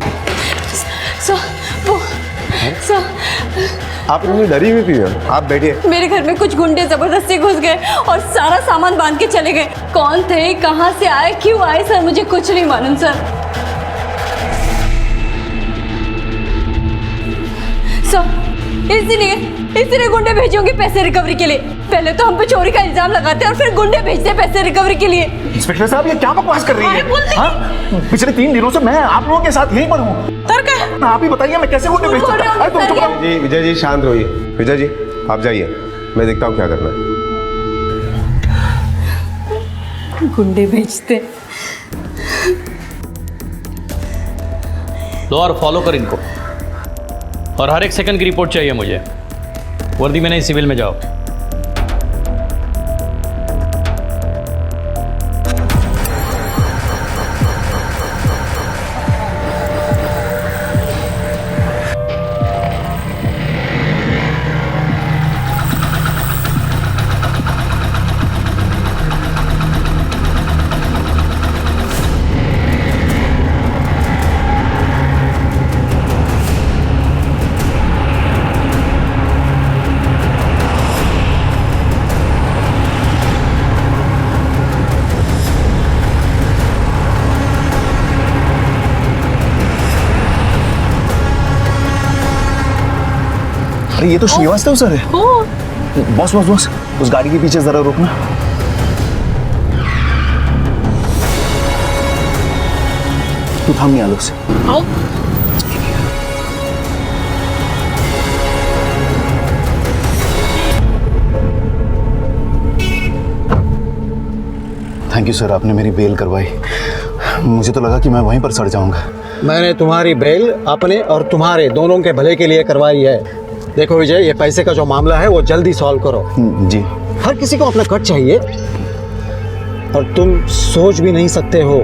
आप इतनी डरी हुई क्यों हैं? आप बैठिए। मेरे घर में कुछ गुंडे जबरदस्ती घुस गए और सारा सामान बांध के चले गए। कौन थे, कहां से आए, क्यों आए सर, मुझे कुछ नहीं मालूम सर। इसीलिए गुंडे भेजे होंगे पैसे रिकवरी के लिए। पहले तो हम पे चोरी का इल्जाम लगाते और फिर गुंडे भेजते पैसे रिकवरी के लिए। इंस्पेक्टर साहब ये क्या बकवास कर रही है? हाँ? पिछले 3 दिनों से मैं आप लोगों के साथ यहीं पर हूँ। आप ही बताइए मैं कैसे गुंडे भेज सकता हूँ? जी विजय जी शांत रहिए। विजय जी आप जाइए, मैं देखता हूँ क्या करना है। गुंडे भेजते। लो और फॉलो कर इनको, और हर एक सेकंड की रिपोर्ट चाहिए मुझे। वर्दी में नहीं, सिविल में जाओ। अरे ये तो श्रीवास्तव सर है। बॉस बॉस बॉस, उस गाड़ी के पीछे जरा रुकना। तू थाम नहीं आलोक से। थैंक यू सर, आपने मेरी बेल करवाई। मुझे तो लगा कि मैं वहीं पर सड़ जाऊंगा। मैंने तुम्हारी बेल अपने और तुम्हारे दोनों के भले के लिए करवाई है। देखो विजय, ये पैसे का जो मामला है वो जल्दी सॉल्व करो। जी। हर किसी को अपना कट चाहिए, और तुम सोच भी नहीं सकते हो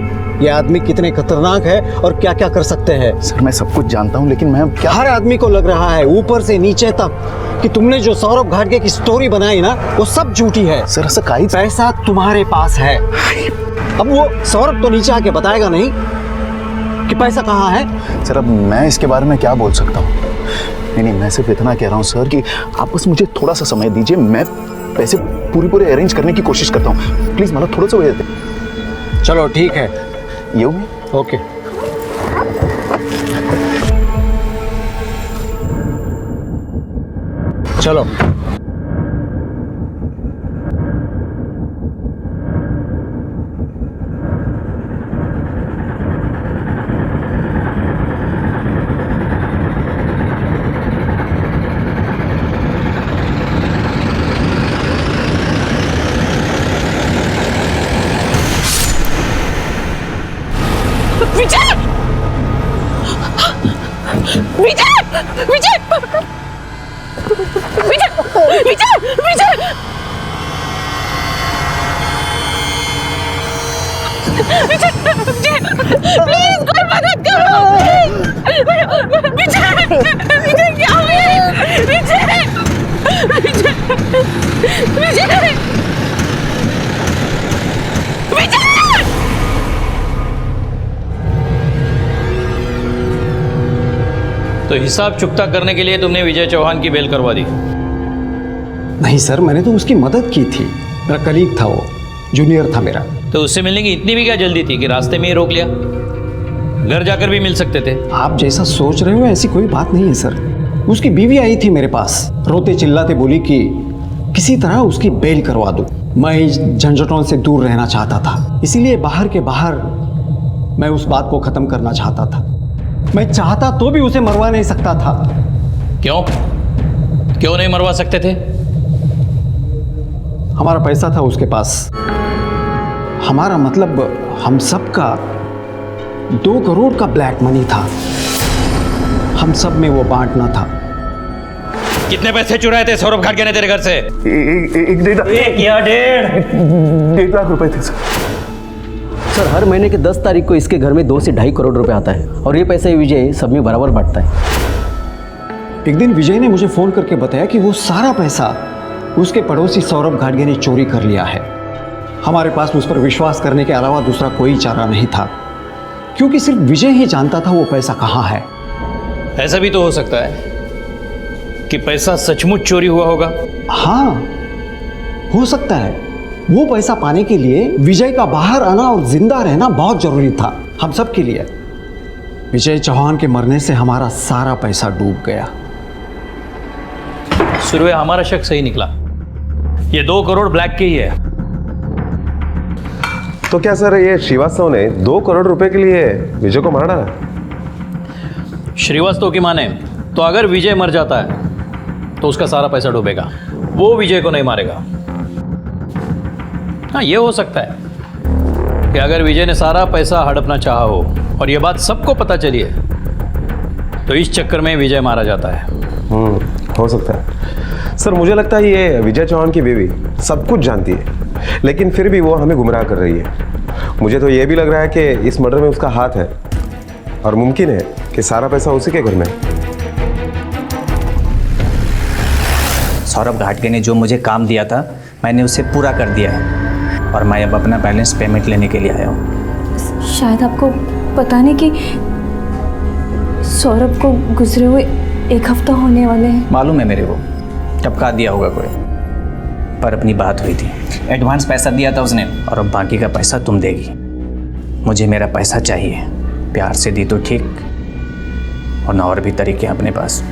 ये आदमी कितने खतरनाक है और क्या क्या कर सकते हैं। सर मैं सब कुछ जानता हूँ, लेकिन मैं क्या... हर आदमी को लग रहा है ऊपर से नीचे तक कि तुमने जो सौरभ घाटगे की स्टोरी बनाई ना, वो सब झूठी है। सर ऐसा पैसा तुम्हारे पास है। अब वो सौरभ तो नीचे आके बताएगा नहीं कि पैसा कहाँ है। सर अब मैं इसके बारे में क्या बोल सकता हूँ? नहीं, मैं सिर्फ इतना कह रहा हूँ सर कि आप बस मुझे थोड़ा सा समय दीजिए, मैं पैसे पूरे अरेंज करने की कोशिश करता हूँ। प्लीज़ मतलब थोड़ा सा वेट दे। चलो ठीक है, ये हुई? ओके। चलो विजय! विजय! विजय! विजय! विजय! विजय! विजय! प्लीज कोई मदद करो! विजय! विजय क्या हुआ? विजय! विजय! विजय! विजय! तो हिसाब चुकता करने के लिए तुमने विजय चौहान की बेल करवा दी? नहीं सर, मैंने तो उसकी मदद की थी। मेरा कलीग था, वो जूनियर था मेरा। तो उससे मिलने की इतनी भी क्या जल्दी थी कि रास्ते में ही रोक लिया? घर जाकर भी मिल सकते थे। आप जैसा सोच रहे हो ऐसी कोई बात नहीं है सर। उसकी बीवी आई थी मेरे पास, रोते चिल्लाते बोली कि किसी तरह उसकी बेल करवा दूं। मैं इस झंझटों से दूर रहना चाहता था, इसीलिए बाहर के बाहर मैं उस बात को खत्म करना चाहता था। मैं चाहता तो भी उसे मरवा नहीं सकता था। क्यों? क्यों नहीं मरवा सकते थे? हमारा पैसा था उसके पास। हमारा मतलब हम सबका 2 करोड़ का ब्लैक मनी था। हम सब में वो बांटना था। कितने पैसे चुराए थे सौरभ घाटगे ने तेरे घर से? एक या 1.5 लाख रुपए थे सर। हर महीने के 10 तारीख को इसके घर में 2 से 2.5 करोड़ रुपए आता है और ये पैसा विजय सब में बराबर बांटता है। एक दिन विजय ने मुझे फोन करके बताया कि वो सारा पैसा उसके पड़ोसी सौरभ घाटगे ने चोरी कर लिया है। हमारे पास उस पर विश्वास करने के अलावा दूसरा कोई चारा नहीं था, क्योंकि सिर्फ विजय ही जानता था वो पैसा कहाँ है। ऐसा भी तो हो सकता है कि पैसा सचमुच चोरी हुआ होगा। हाँ, हो सकता है। वो पैसा पाने के लिए विजय का बाहर आना और जिंदा रहना बहुत जरूरी था हम सब के लिए। विजय चौहान के मरने से हमारा सारा पैसा डूब गया। शुरू में हमारा शक सही निकला, ये 2 करोड़ ब्लैक के ही है। तो क्या सर ये श्रीवास्तव ने 2 करोड़ रुपए के लिए विजय को मार डाला? श्रीवास्तव की माने तो अगर विजय मर जाता है तो उसका सारा पैसा डूबेगा, वो विजय को नहीं मारेगा। हाँ, ये हो सकता है कि अगर विजय ने सारा पैसा हड़पना चाहा हो और ये बात सबको पता चली है तो इस चक्कर में विजय मारा जाता है। हो सकता है सर। मुझे लगता है ये विजय चौहान की बीवी सब कुछ जानती है, लेकिन फिर भी वो हमें गुमराह कर रही है। मुझे तो ये भी लग रहा है कि इस मर्डर में उसका हाथ है और मुमकिन है कि सारा पैसा उसी के घर में है। सौरभ घाटगे ने जो मुझे काम दिया था मैंने उसे पूरा कर दिया है और मैं अब अपना बैलेंस पेमेंट लेने के लिए आया हूँ। शायद आपको पता नहीं कि सौरभ को गुजरे हुए 1 हफ्ता होने वाले हैं। मालूम है मेरे को, टपका दिया होगा कोई, पर अपनी बात हुई थी। एडवांस पैसा दिया था उसने और अब बाकी का पैसा तुम देगी। मुझे मेरा पैसा चाहिए, प्यार से दी तो ठीक, और और भी तरीके हैं अपने पास।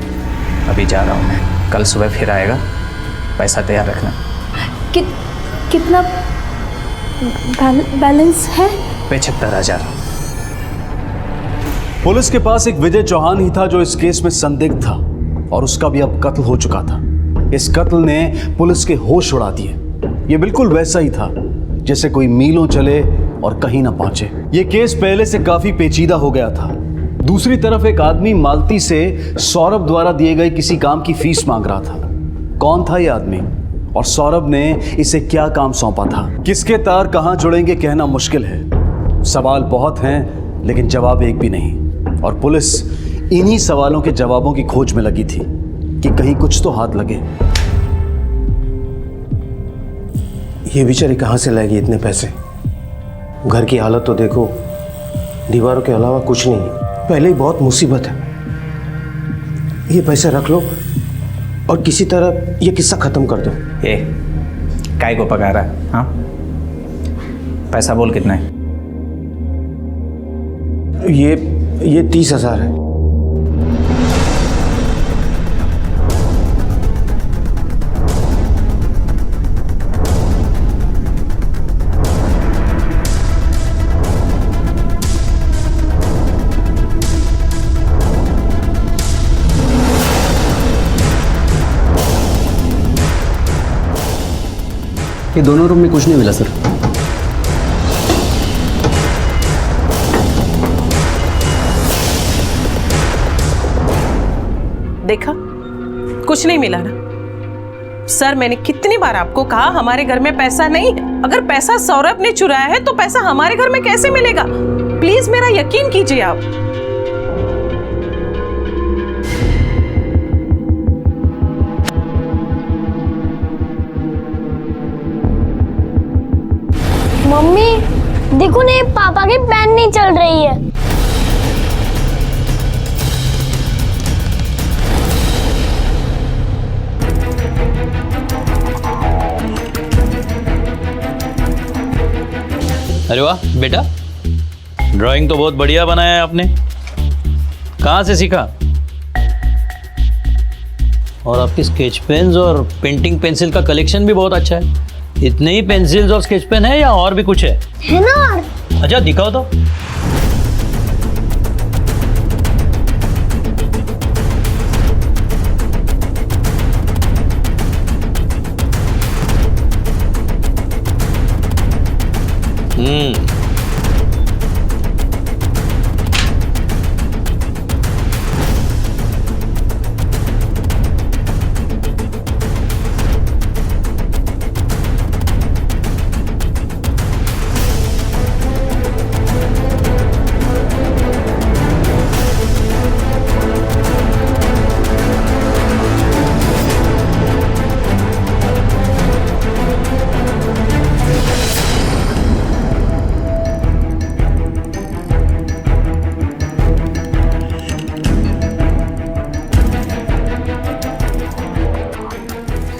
अभी जा रहा हूँ मैं, कल सुबह फिर आएगा, पैसा तैयार रखना। कितना बैलेंस है? 75,000। पुलिस के पास एक विजय चौहान ही था जो इस केस में संदिग्ध था और उसका भी अब कत्ल हो चुका था। इस कत्ल ने पुलिस के होश उड़ा दिए। ये बिल्कुल वैसा ही था जैसे कोई मीलों चले और कहीं ना पहुंचे। ये केस पहले से काफी पेचीदा हो गया था। दूसरी तरफ एक आदमी मालती से सौरभ द्वारा दिए गए किसी काम की फीस मांग रहा था। कौन था ये आदमी और सौरभ ने इसे क्या काम सौंपा था? किसके तार कहां जुड़ेंगे कहना मुश्किल है। सवाल बहुत हैं लेकिन जवाब एक भी नहीं, और पुलिस इन्हीं सवालों के जवाबों की खोज में लगी थी कि कहीं कुछ तो हाथ लगे। ये बेचारी कहाँ से लाएगी इतने पैसे? घर की हालत तो देखो, दीवारों के अलावा कुछ नहीं है। पहले ही बहुत मुसीबत है। ये पैसे रख लो और किसी तरह ये किस्सा खत्म कर दो। ए, काय को पका रहा है? हाँ, पैसा बोल कितना है? ये 30,000 है। ये दोनों रूम में कुछ नहीं मिला सर। देखा, कुछ नहीं मिला ना। सर, मैंने कितनी बार आपको कहा हमारे घर में पैसा नहीं है। अगर पैसा सौरभ ने चुराया है तो पैसा हमारे घर में कैसे मिलेगा? प्लीज मेरा यकीन कीजिए आप। मम्मी देखो ना, ये पापा की पेन नहीं चल रही है। अरे वाह बेटा, ड्राइंग तो बहुत बढ़िया बनाया है आपने। कहाँ से सीखा? और आपकी स्केच पेन्स और पेंटिंग पेंसिल का कलेक्शन भी बहुत अच्छा है। इतने ही पेंसिल्स और स्केच पेन है या और भी कुछ है? है ना और? अच्छा दिखाओ तो।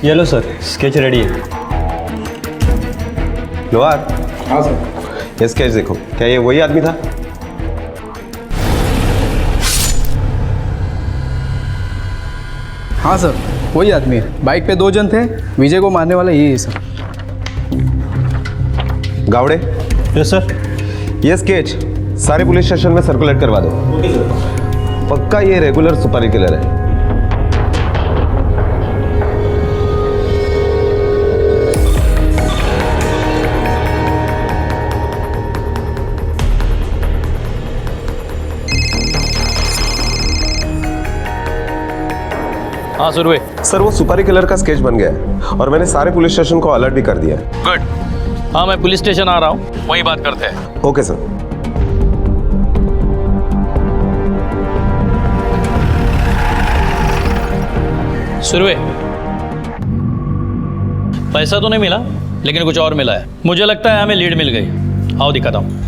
ये लो सर, स्केच रेडी है। लोहार। हाँ सर। ये स्केच देखो, क्या ये वही आदमी था? हाँ सर, वही आदमी है। बाइक पे 2 जन थे, विजय को मारने वाला यही है सर। गावड़े। Yes sir. ये स्केच सारे पुलिस स्टेशन में सर्कुलेट करवा दो। Okay sir. पक्का ये रेगुलर सुपारी किलर है। हाँ सुरवे। सर, वो सुपारी किलर का स्केच बन गया है और मैंने सारे पुलिस स्टेशन को अलर्ट भी कर दिया है। गुड। हाँ, मैं पुलिस स्टेशन आ रहा हूँ, वहीं बात करते हैं। Okay sir. सुरवे, पैसा तो नहीं मिला लेकिन कुछ और मिला है। मुझे लगता है हमें लीड मिल गई। आओ दिखाता हूँ।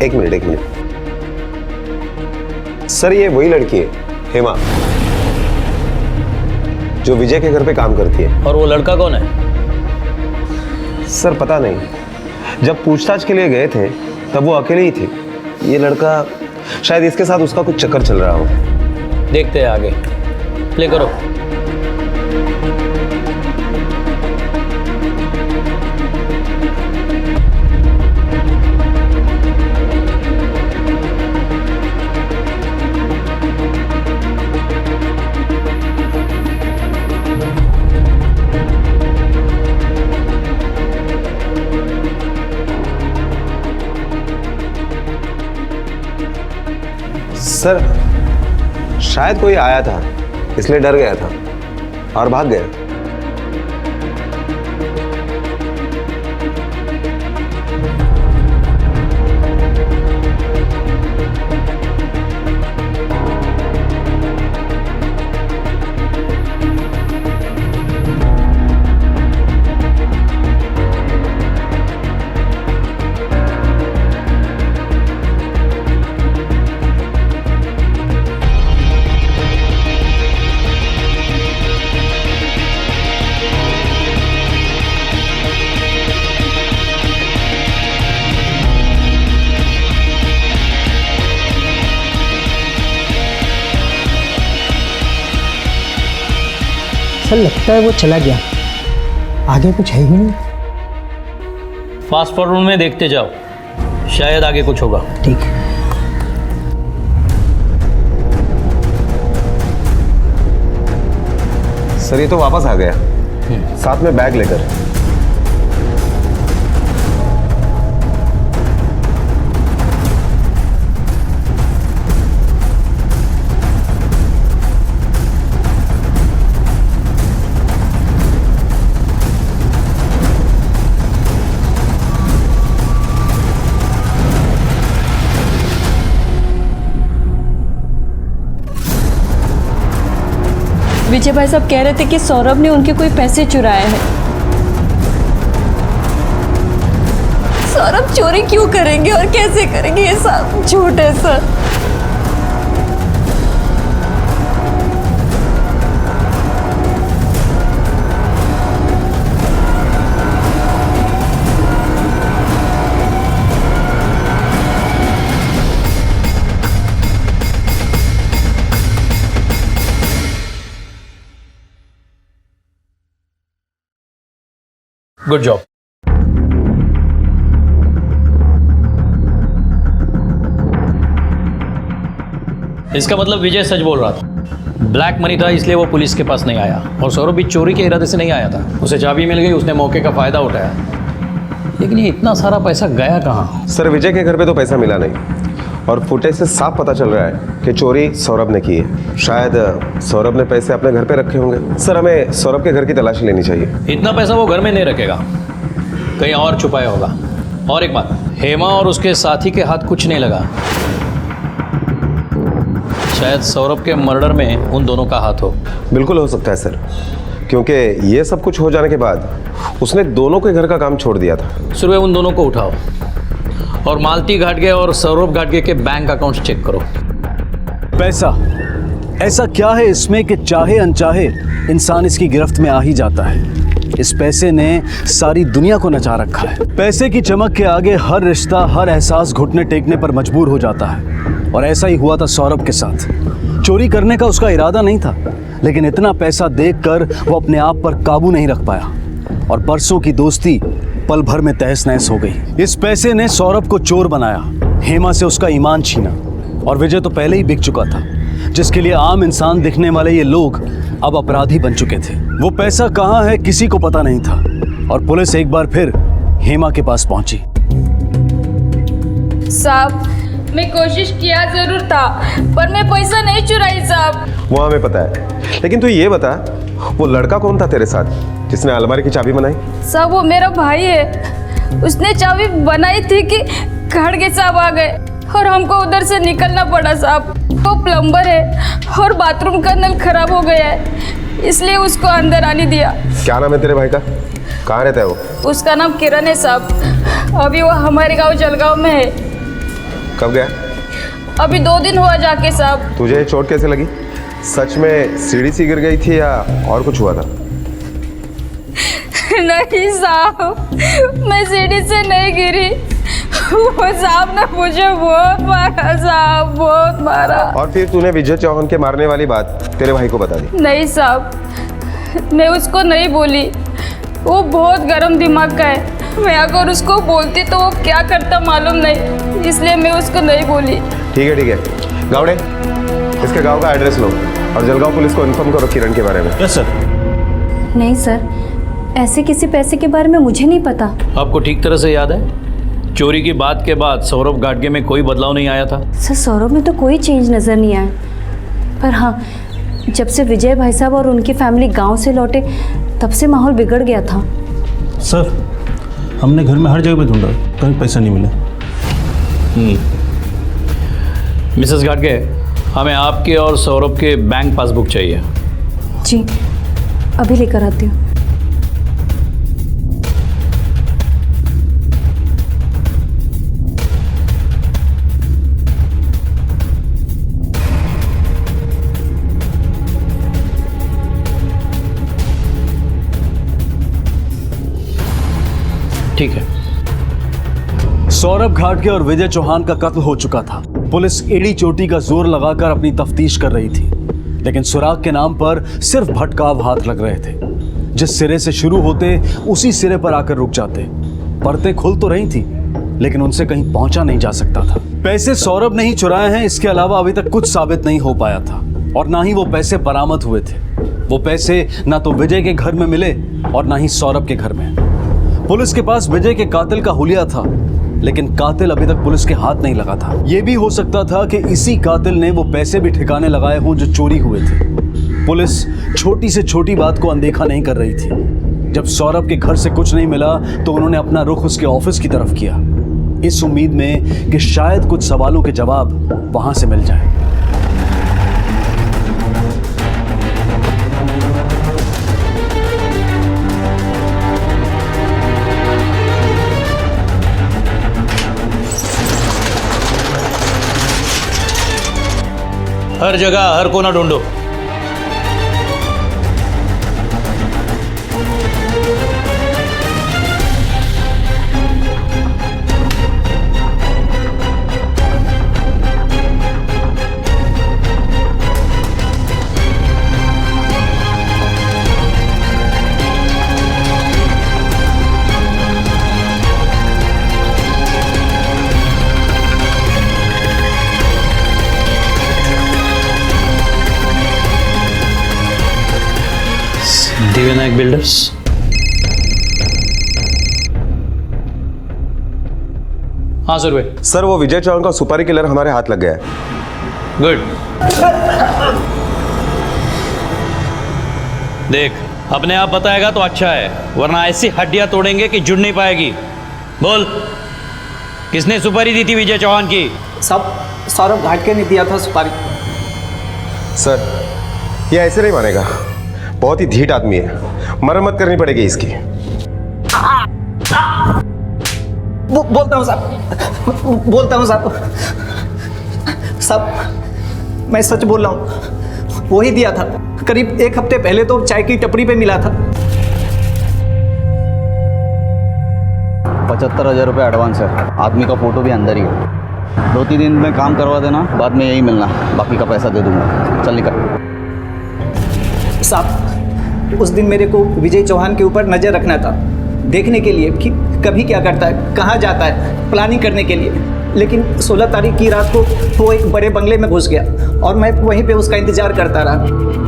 एक मिनट। सर, ये वही लड़की है, हेमा, जो विजय के घर पे काम करती है। और वो लड़का कौन है? सर पता नहीं, जब पूछताछ के लिए गए थे तब वो अकेले ही थी। ये लड़का शायद इसके साथ उसका कुछ चक्कर चल रहा हो। देखते हैं आगे। प्ले करो। सर शायद कोई आया था इसलिए डर गया था और भाग गया। सर लगता है वो चला गया, आगे कुछ है ही नहीं। फास्ट फॉरवर्ड में देखते जाओ, शायद आगे कुछ होगा। ठीक है। सर ये तो वापस आ गया, साथ में बैग लेकर। विजय भाई साहब कह रहे थे कि सौरभ ने उनके कोई पैसे चुराए हैं। सौरभ चोरी क्यों करेंगे और कैसे करेंगे? ये सब झूठ है सर। Good job. इसका मतलब विजय सच बोल रहा था। ब्लैक मनी था इसलिए वो पुलिस के पास नहीं आया, और सौरभ भी चोरी के इरादे से नहीं आया था। उसे चाबी मिल गई, उसने मौके का फायदा उठाया। लेकिन ये इतना सारा पैसा गया कहाँ? सर विजय के घर पे तो पैसा मिला नहीं, और फुटेज से साफ पता चल रहा है कि चोरी सौरभ ने की है। शायद सौरभ ने पैसे अपने घर पे रखे होंगे। सर हमें सौरभ के घर की तलाशी लेनी चाहिए। इतना पैसा वो घर में नहीं रखेगा, कहीं और छुपाया होगा। और एक बात, हेमा और उसके साथी के हाथ कुछ नहीं लगा। शायद सौरभ के मर्डर में उन दोनों का हाथ हो। बिल्कुल हो सकता है सर, क्योंकि ये सब कुछ हो जाने के बाद उसने दोनों के घर का काम छोड़ दिया था। सुबह उन दोनों को उठाओ और मालती घाटगे और सौरभ घाटगे के बैंक अकाउंट चेक करो। पैसा ऐसा क्या है इसमें कि चाहे अनचाहे इंसान इसकी गिरफ्त में आ ही जाता है। इस पैसे ने सारी दुनिया को नचा रखा है। पैसे की चमक के आगे हर रिश्ता, हर एहसास घुटने टेकने पर मजबूर हो जाता है, और ऐसा ही हुआ था सौरभ के साथ। चोरी करने का उसका इरादा नहीं था, लेकिन इतना पैसा देखकर वो अपने आप पर काबू नहीं रख पाया, और बरसों की दोस्ती पल भर में तहस नहस हो गई। इस पैसे ने सौरभ को चोर बनाया, हेमा से उसका ईमान छीना, और विजय तो पहले ही बिक चुका था, जिसके लिए आम इंसान दिखने वाले ये लोग अब अपराधी बन चुके थे। वो पैसा कहाँ है किसी को पता नहीं था, और पुलिस एक बार फिर हेमा के पास पहुंची। साहब मैं कोशिश किया जरूर था, पर मैं पैसा नहीं चुराई साहब। वो हमें पता है, लेकिन तू ये बता वो लड़का कौन था तेरे साथ जिसने अलमारी की चाबी बनाई? साहब वो मेरा भाई है, उसने चाबी बनाई थी कि घाटगे साहब आ गए और हमको उधर से निकलना पड़ा साहब। वो प्लम्बर है और बाथरूम का नल खराब हो गया है, इसलिए उसको अंदर आने दिया। क्या नाम है तेरे भाई का? कहाँ रहता है वो? उसका नाम किरण है साहब। अभी वो हमारे गांव जलगांव में है। कब गया? अभी 2 दिन हुआ जाके साहब। तुझे चोट कैसे लगी? सच में सीढ़ी से गिर गई थी या और कुछ हुआ था? नहीं साहब, मैं सीढ़ी से नहीं गिरी। वो साहब ने मुझे बहुत मारा साहब, बहुत मारा। और फिर तूने विजय चौहान के मारने वाली बात तेरे भाई को बता दी? नहीं साहब, मैं उसको नहीं बोली। वो बहुत गर्म दिमाग का है, मैं अगर उसको बोलती तो वो क्या करता मालूम नहीं, इसलिए मैं उसको नहीं बोली। ठीक है गावड़े, इसके गांव का एड्रेस लो और जलगांव पुलिस को इन्फॉर्म करो किरण के बारे में। Yes sir. नहीं सर, ऐसे किसी पैसे के बारे में मुझे नहीं पता। आपको ठीक तरह से याद है चोरी की बात के बाद सौरभ घाटगे में कोई बदलाव नहीं आया था? सर सौरभ में तो कोई चेंज नज़र नहीं आया, पर हाँ जब से विजय भाई साहब और उनकी फैमिली गांव से लौटे तब से माहौल बिगड़ गया था। सर हमने घर में हर जगह पे ढूंढा, कहीं पैसा नहीं मिला। मिसेस घाटगे, हमें आपके और सौरभ के बैंक पासबुक चाहिए। जी अभी लेकर आती हूँ। ठीक है। सौरभ घाटगे और विजय चौहान का कत्ल हो चुका था। पुलिस एड़ी चोटी का जोर लगाकर अपनी तफ्तीश कर रही थी, लेकिन सुराग के नाम पर सिर्फ भटकाव हाथ लग रहे थे। जिस सिरे से शुरू होते उसी सिरे पर आकर रुक जाते। परतें खुल तो रही थी, लेकिन उनसे कहीं पहुंचा नहीं जा सकता था। पैसे सौरभ ने ही चुराए हैं, इसके अलावा अभी तक कुछ साबित नहीं हो पाया था, और ना ही वो पैसे बरामद हुए थे। वो पैसे ना तो विजय के घर में मिले और ना ही सौरभ के घर में। पुलिस के पास विजय के कातिल का हुलिया था, लेकिन कातिल अभी तक पुलिस के हाथ नहीं लगा था। यह भी हो सकता था कि इसी कातिल ने वो पैसे भी ठिकाने लगाए हों जो चोरी हुए थे। पुलिस छोटी से छोटी बात को अनदेखा नहीं कर रही थी। जब सौरभ के घर से कुछ नहीं मिला तो उन्होंने अपना रुख उसके ऑफिस की तरफ किया, इस उम्मीद में कि शायद कुछ सवालों के जवाब वहां से मिल जाए। हर जगह हर कोना ढूंढो। दिव्यनायक बिल्डर्स। हाँ सर भाई। सर वो विजय चौहान का सुपारी किलर हमारे हाथ लग गया है। गुड। देख अपने आप बताएगा तो अच्छा है, वरना ऐसी हड्डियां तोड़ेंगे कि जुड़ नहीं पाएगी। बोल, किसने सुपारी दी थी विजय चौहान की? सब सौरभ घाटगे ने दिया था सुपारी। सर ये ऐसे नहीं मानेगा, बहुत ही ढीठ आदमी है, मरम्मत करनी पड़ेगी इसकी। बोलता हूँ साहब, साहब मैं सच बोल रहा हूँ, वही दिया था। करीब एक हफ्ते पहले तो चाय की टपरी पे मिला था। 75,000 रुपये एडवांस है, आदमी का फोटो भी अंदर ही है। 2-3 दिन में काम करवा देना, बाद में यही मिलना, बाकी का पैसा दे दूंगा। चल निकल। साहब उस दिन मेरे को विजय चौहान के ऊपर नज़र रखना था, देखने के लिए कि कभी क्या करता है, कहाँ जाता है, प्लानिंग करने के लिए। लेकिन 16 तारीख की रात को वो एक बड़े बंगले में घुस गया और मैं वहीं पे उसका इंतज़ार करता रहा।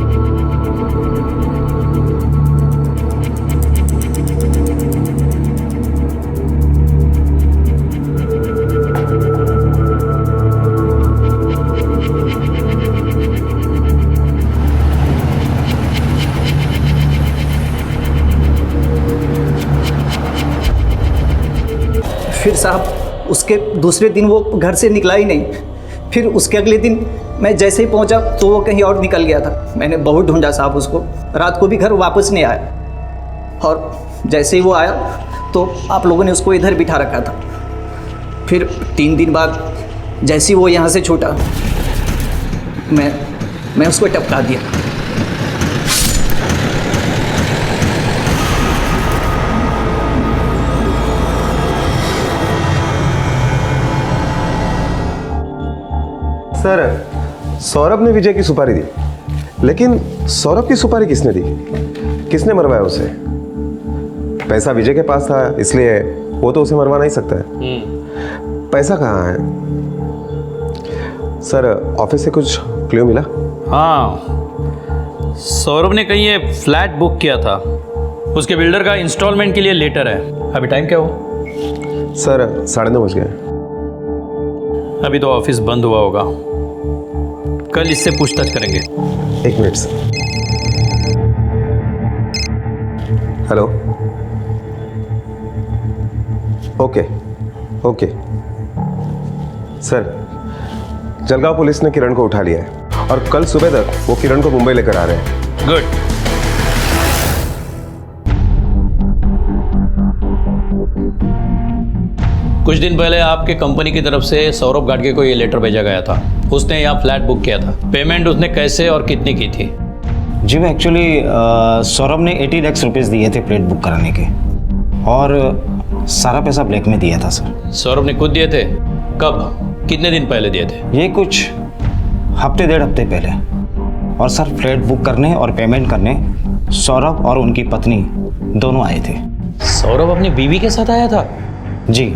फिर साहब उसके दूसरे दिन वो घर से निकला ही नहीं। फिर उसके अगले दिन मैं जैसे ही पहुंचा तो वो कहीं और निकल गया था। मैंने बहुत ढूंढा साहब उसको, रात को भी घर वापस नहीं आया। और जैसे ही वो आया तो आप लोगों ने उसको इधर बिठा रखा था। फिर 3 दिन बाद जैसे ही वो यहाँ से छूटा मैं उसको टपका दिया। सर सौरभ ने विजय की सुपारी दी, लेकिन सौरभ की सुपारी किसने दी? किसने मरवाया उसे? पैसा विजय के पास था, इसलिए वो तो उसे मरवा नहीं सकता है। पैसा कहाँ है? सर ऑफिस से कुछ क्लू मिला? हाँ, सौरभ ने कहीं ये फ्लैट बुक किया था, उसके बिल्डर का इंस्टॉलमेंट के लिए लेटर है। अभी टाइम क्या हो? सर 9:30 बज गए। अभी तो ऑफिस बंद हुआ होगा, कल इससे पूछताछ करेंगे। 1 minute sir. Hello. Okay okay sir, Jalgaon police ने किरण को उठा लिया है और कल सुबह तक वो किरण को मुंबई लेकर आ रहे हैं। गुड। कुछ दिन पहले आपके कंपनी की तरफ से सौरभ घाटगे को ये लेटर भेजा गया था। उसने यहाँ फ्लैट बुक किया था। पेमेंट उसने कैसे और कितनी की थी? जी मैं एक्चुअली सौरभ ने 80 लाख रुपीस दिए थे फ्लैट बुक कराने के, और सारा पैसा ब्लैक में दिया था सर। सौरभ ने खुद दिए थे? कब, कितने दिन पहले दिए थे? ये कुछ हफ्ते 1.5 हफ्ते पहले। और सर फ्लैट बुक करने और पेमेंट करने सौरभ और उनकी पत्नी दोनों आए थे। सौरभ अपनी बीवी के साथ आया था? जी।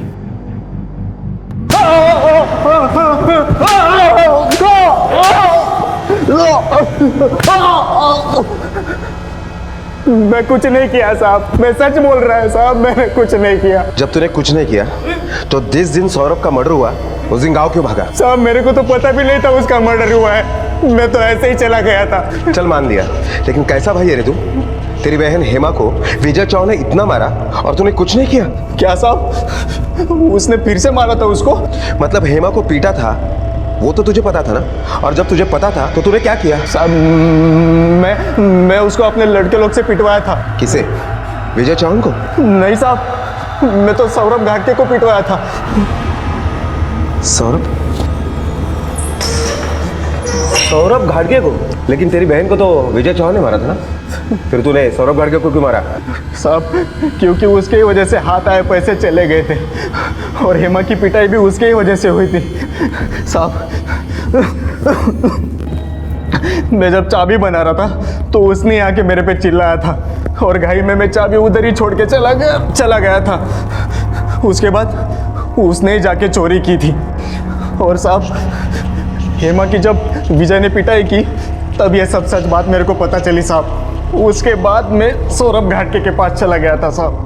मैं कुछ नहीं किया साहब, मैं सच बोल रहा है साहब, मैंने कुछ नहीं किया। जब तूने कुछ नहीं किया तो जिस दिन सौरभ का मर्डर हुआ उस दिन गांव क्यों भागा? साहब मेरे को तो पता भी नहीं था उसका मर्डर हुआ है, मैं तो ऐसे ही चला गया था। चल मान लिया, लेकिन कैसा भाई है रे तू? तेरी बहन हेमा को विजय चौहान ने इतना मारा और तूने कुछ नहीं किया? क्या साहब, उसने फिर से मारा था उसको? मतलब हेमा को पीटा था वो तो तुझे पता था ना, और जब तुझे पता था तो तूने क्या किया? साहब मैं उसको अपने लड़के लोग से पिटवाया था। किसे? विजय चौहान को? नहीं साहब, मैं तो सौरभ घाटगे को पिटवाया था। सौरभ घाटगे को? लेकिन तेरी बहन को तो विजय चौहान ने मारा था ना, फिर तूने सौरभ घाटगे को क्यों मारा? साहब क्योंकि उसके ही वजह से हाथ आए पैसे चले गए थे, और हेमा की पिटाई भी उसके ही वजह से हुई थी। साहब मैं जब चाबी बना रहा था तो उसने आके मेरे पे चिल्लाया था, और घाई में मैं चाबी उधर ही छोड़ के चला गया था। उसके बाद उसने जाके चोरी की थी। और साहब हेमा की जब विजय ने पिटाई की तब ये सब सच बात मेरे को पता चली साहब। उसके बाद मैं सौरभ घाटगे के पास चला गया था साहब।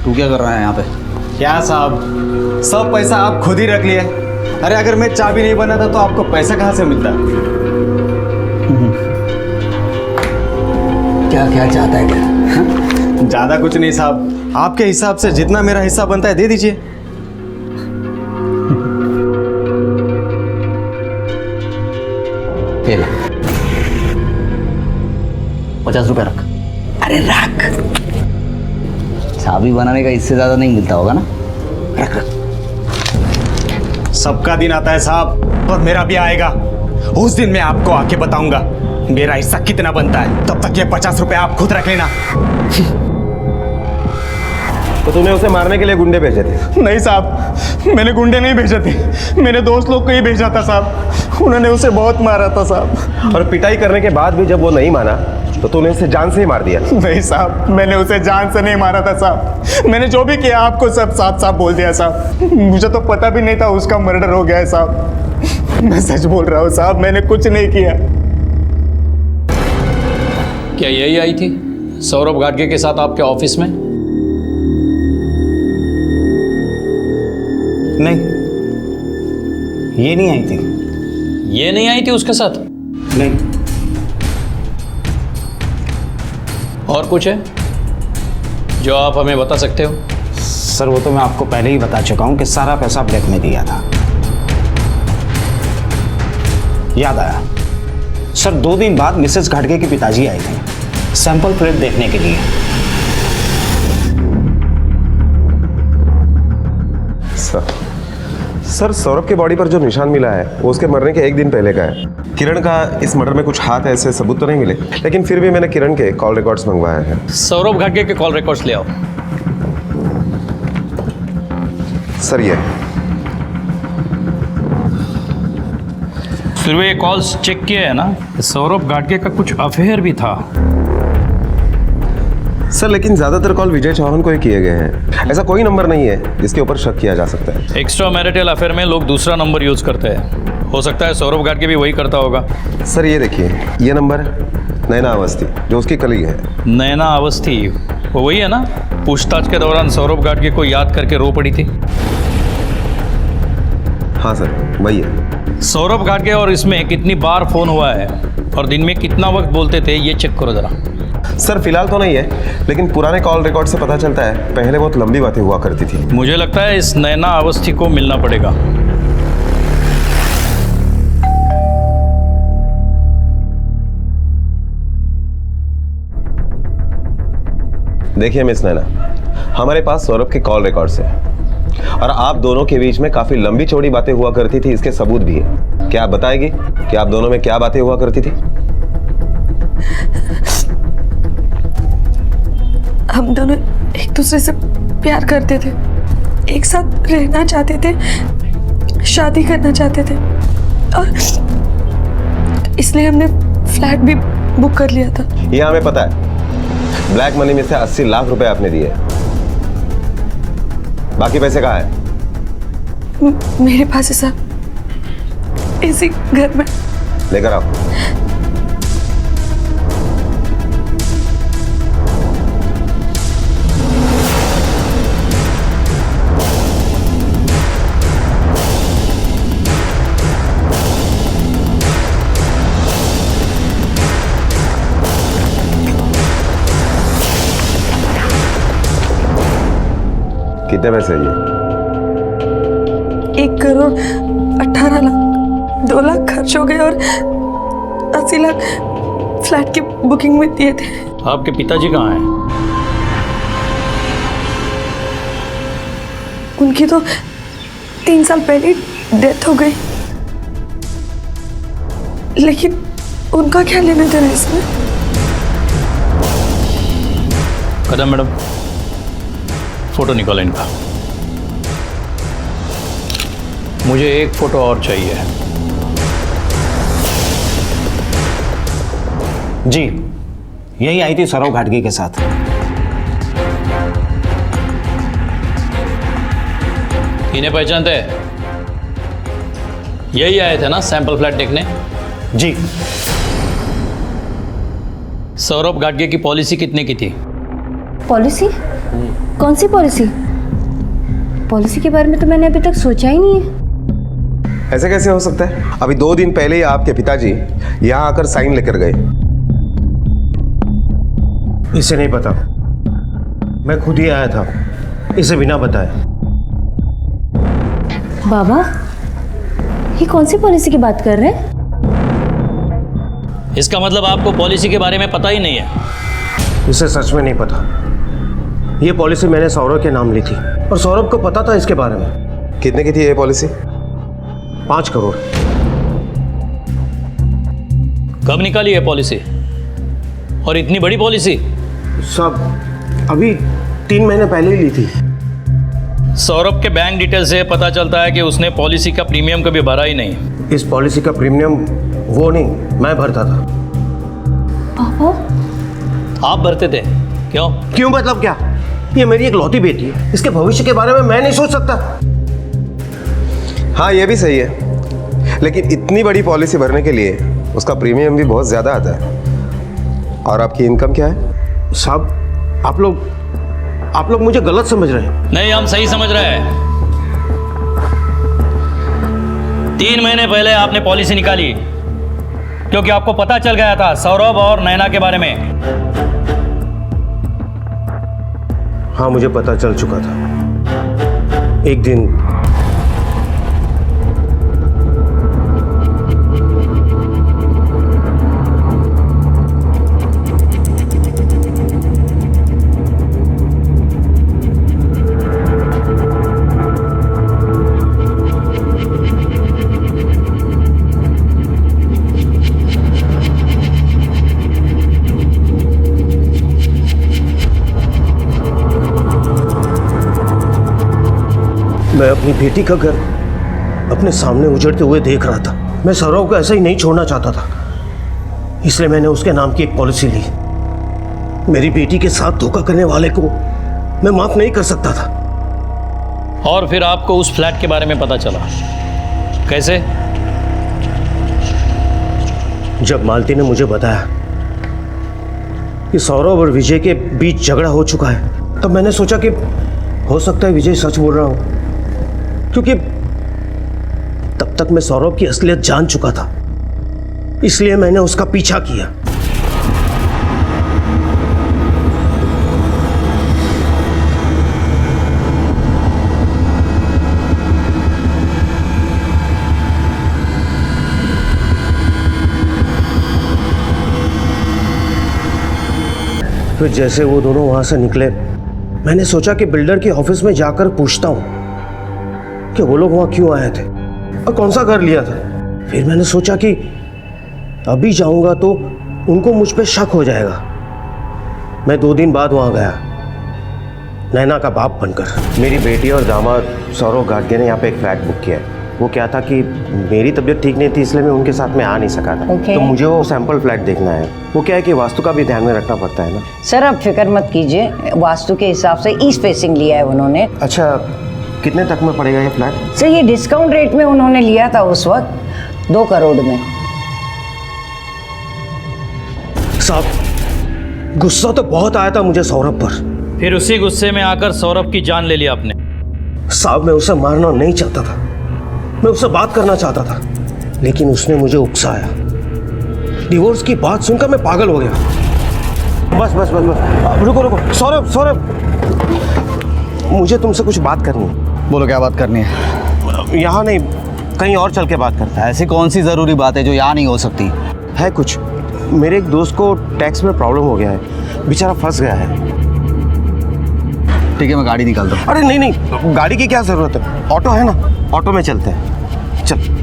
तू क्या कर रहा है यहाँ पे? क्या साहब, सब पैसा आप खुद ही रख लिए। अरे अगर मैं चाबी नहीं बनाता तो आपको पैसा कहाँ से मिलता? क्या क्या चाहता है क्या? ज्यादा कुछ नहीं साहब, आपके हिसाब से जितना मेरा हिस्सा बनता है दे दीजिए। ये ले 50 रुपए रख। अरे रख, चाबी बनाने का इससे ज्यादा नहीं मिलता होगा ना, रख। सबका दिन आता है साहब, और मेरा भी आएगा। उस दिन मैं आपको आके बताऊंगा मेरा हिस्सा कितना बनता है। तब तक ये 50 रुपए आप खुद रख लेना। तो तूने उसे मारने के लिए गुंडे भेजे थे? नहीं साहब, मैंने गुंडे नहीं भेजे थे, मेरे दोस्त लोग को ही भेजा था साहब। उन्होंने उसे बहुत मारा था साहब। और पिटाई करने के बाद भी जब वो नहीं माना तो तूने उसे जान से ही मार दिया? नहीं साहब, मैंने उसे जान से नहीं मारा था साहब। मैंने जो भी किया आपको सब साफ साफ बोल दिया साहब। मुझे तो पता भी नहीं था उसका मर्डर हो गया है साहब। मैं सच बोल रहा हूँ साहब, मैंने कुछ नहीं किया। क्या यही आई थी सौरभ घाटगे के साथ आपके ऑफिस में? नहीं, ये नहीं आई थी। ये नहीं आई थी उसके साथ? नहीं। और कुछ है जो आप हमें बता सकते हो? सर वो तो मैं आपको पहले ही बता चुका हूं कि सारा पैसा ब्लैक में दिया था। याद आया सर, 2 दिन बाद मिसेस घाटगे के पिताजी आए थे सैंपल प्लेट देखने के लिए। सर सौरभ के बॉडी पर जो निशान मिला है वो उसके मरने के 1 दिन पहले का है। किरण का इस मर्डर में कुछ हाथ है ऐसे सबूत तो नहीं मिले, लेकिन फिर भी मैंने किरण के कॉल रिकॉर्ड्स मंगवाए हैं। सौरभ घाटगे के कॉल रिकॉर्ड्स ले आओ। सर ये फिर ये कॉल्स चेक किए है ना? सौरभ घाटगे का कुछ अफेयर भी था। सर लेकिन ज्यादातर कॉल विजय चौहान को ही किए गए हैं। ऐसा कोई नंबर नहीं है जिसके ऊपर शक किया जा सकता है। एक्स्ट्रा मैरिटल अफेयर में लोग दूसरा नंबर यूज करते हैं, हो सकता है सौरभ घाटगे भी वही करता होगा। सर ये देखिए, ये नंबर नैना अवस्थी जो उसकी कलीग है। नैना अवस्थी वो वही है ना, पूछताछ के दौरान सौरभ घाटगे को याद करके रो पड़ी थी। हाँ सर वही है। सौरभ घाटगे और इसमें कितनी बार फोन हुआ है और दिन में कितना वक्त बोलते थे ये चेक करो जरा। सर फिलहाल तो नहीं है, लेकिन पुराने कॉल रिकॉर्ड से पता चलता है पहले बहुत लंबी बातें हुआ करती थी। मुझे लगता है इस नैना अवस्थी को मिलना पड़ेगा। देखिए मिस नैना, हमारे पास सौरभ के कॉल रिकॉर्ड्स है और आप दोनों के बीच में काफी लंबी चौड़ी बातें हुआ करती थी, इसके सबूत भी है। क्या आप बताएगी कि आप दोनों में क्या बातें हुआ करती थी? हम दोनों एक दूसरे से प्यार करते थे, एक साथ रहना चाहते थे, शादी करना चाहते थे और इसलिए हमने फ्लैट भी बुक कर लिया था। ये हमें पता है। ब्लैक मनी में से 80 लाख रुपए आपने दिए, बाकी पैसे कहाँ है? मेरे पास है साहब, इसी घर में। लेकर आओ। कितने पैसे है ये? 1,18,00,000, 2 लाख खर्च हो गए और 80 लाख फ्लैट की बुकिंग में दिए थे। आपके पिताजी कहाँ हैं? उनकी तो 3 साल पहले डेथ हो गई, लेकिन उनका क्या लेना देना इसमें? कदम मैडम, फोटो निकालो इनका। मुझे एक फोटो और चाहिए। जी, यही आई थी सौरभ घाटगे के साथ। इन्हें पहचानते हैं? यही आए थे ना सैंपल फ्लैट देखने? जी। सौरभ घाटगे की पॉलिसी कितने की थी? पॉलिसी? कौन सी पॉलिसी? पॉलिसी के बारे में तो मैंने अभी तक सोचा ही नहीं है। ऐसे कैसे हो सकता है? अभी 2 दिन पहले ही आपके पिताजी यहाँ आकर साइन लेकर गए। इसे नहीं पता, मैं खुद ही आया था, इसे बिना बताए। बाबा, ये कौन सी पॉलिसी की बात कर रहे हैं? इसका मतलब आपको पॉलिसी के बारे में पता ही नहीं है? इसे सच में नहीं पता। ये पॉलिसी मैंने सौरभ के नाम ली थी और सौरभ को पता था इसके बारे में। कितने की थी ये पॉलिसी? 5 करोड़। कब निकाली है पॉलिसी? और इतनी बड़ी पॉलिसी? सब अभी 3 महीने पहले ही ली थी। सौरभ के बैंक डिटेल से पता चलता है कि उसने पॉलिसी का प्रीमियम कभी भरा ही नहीं। इस पॉलिसी का प्रीमियम वो नहीं, मैं भरता था। पापा? आप भरते थे? क्यों? क्यों मतलब क्या? ये मेरी एक लौती बेटी है, इसके भविष्य के बारे में मैं नहीं सोच सकता। हाँ ये भी सही है, लेकिन इतनी बड़ी पॉलिसी भरने के लिए उसका प्रीमियम भी बहुत ज्यादा आता है। और आपकी इनकम क्या है? साहब आप लोग मुझे गलत समझ रहे हैं। नहीं, हम सही समझ रहे हैं। 3 महीने पहले आपने पॉलिसी निकाली क्योंकि आपको पता चल गया था सौरभ और नैना के बारे में। हाँ, मुझे पता चल चुका था। एक दिन मैं अपनी बेटी का घर अपने सामने उजड़ते हुए देख रहा था। मैं सौरभ को ऐसा ही नहीं छोड़ना चाहता था, इसलिए मैंने उसके नाम की एक पॉलिसी ली। मेरी बेटी के साथ धोखा करने वाले को मैं माफ नहीं कर सकता था। और फिर आपको उस फ्लैट के बारे में पता चला कैसे? जब मालती ने मुझे बताया कि सौरभ और विजय के बीच झगड़ा हो चुका है, तब मैंने सोचा कि हो सकता है विजय सच बोल रहा हो, क्योंकि तब तक मैं सौरभ की असलियत जान चुका था। इसलिए मैंने उसका पीछा किया। फिर जैसे वो दोनों वहां से निकले, मैंने सोचा कि बिल्डर के ऑफिस में जाकर पूछता हूं कि वो लोग वहां क्यों आए थे और कौन सा घर लिया था। फिर मैंने सोचा कि अभी जाऊंगा तो उनको मुझ पे शक हो जाएगा। मैं 2 दिन बाद वहां गया, नैना का बाप बनकर। मेरी बेटी और दामाद सौरभ गाडगे ने यहाँ पे एक फ्लैट बुक किया है। वो क्या था कि मेरी तबीयत ठीक नहीं थी, इसलिए मैं उनके साथ में आ नहीं सका था। तो मुझे वो सैंपल फ्लैट देखना है। वो क्या है कि वास्तु का भी ध्यान में रखना पड़ता है ना। सर आप फिक्र मत कीजिए, वास्तु के हिसाब से ईस्ट फेसिंग लिया है उन्होंने। अच्छा, कितने तक में पड़ेगा ये फ्लैट? सर ये डिस्काउंट रेट में उन्होंने लिया था उस वक्त 2 करोड़ में। साहब, गुस्सा तो बहुत आया था मुझे सौरभ पर। फिर उसी गुस्से में आकर सौरभ की जान ले लिया आपने। साहब, मैं उसे मारना नहीं चाहता था, मैं उससे बात करना चाहता था, लेकिन उसने मुझे उकसाया। डिवोर्स की बात सुनकर मैं पागल हो गया। बस बस बस बस, रुको रुको। सौरभ सौरभ, मुझे तुमसे कुछ बात करनी है। बोलो, क्या बात करनी है? यहाँ नहीं, कहीं और चल के बात करते हैं। ऐसी कौन सी ज़रूरी बात है जो यहाँ नहीं हो सकती? है कुछ। मेरे एक दोस्त को टैक्स में प्रॉब्लम हो गया है, बेचारा फंस गया है। ठीक है, मैं गाड़ी निकालता हूँ। अरे नहीं नहीं, गाड़ी की क्या ज़रूरत है? ऑटो है ना, ऑटो में चलते हैं। चल।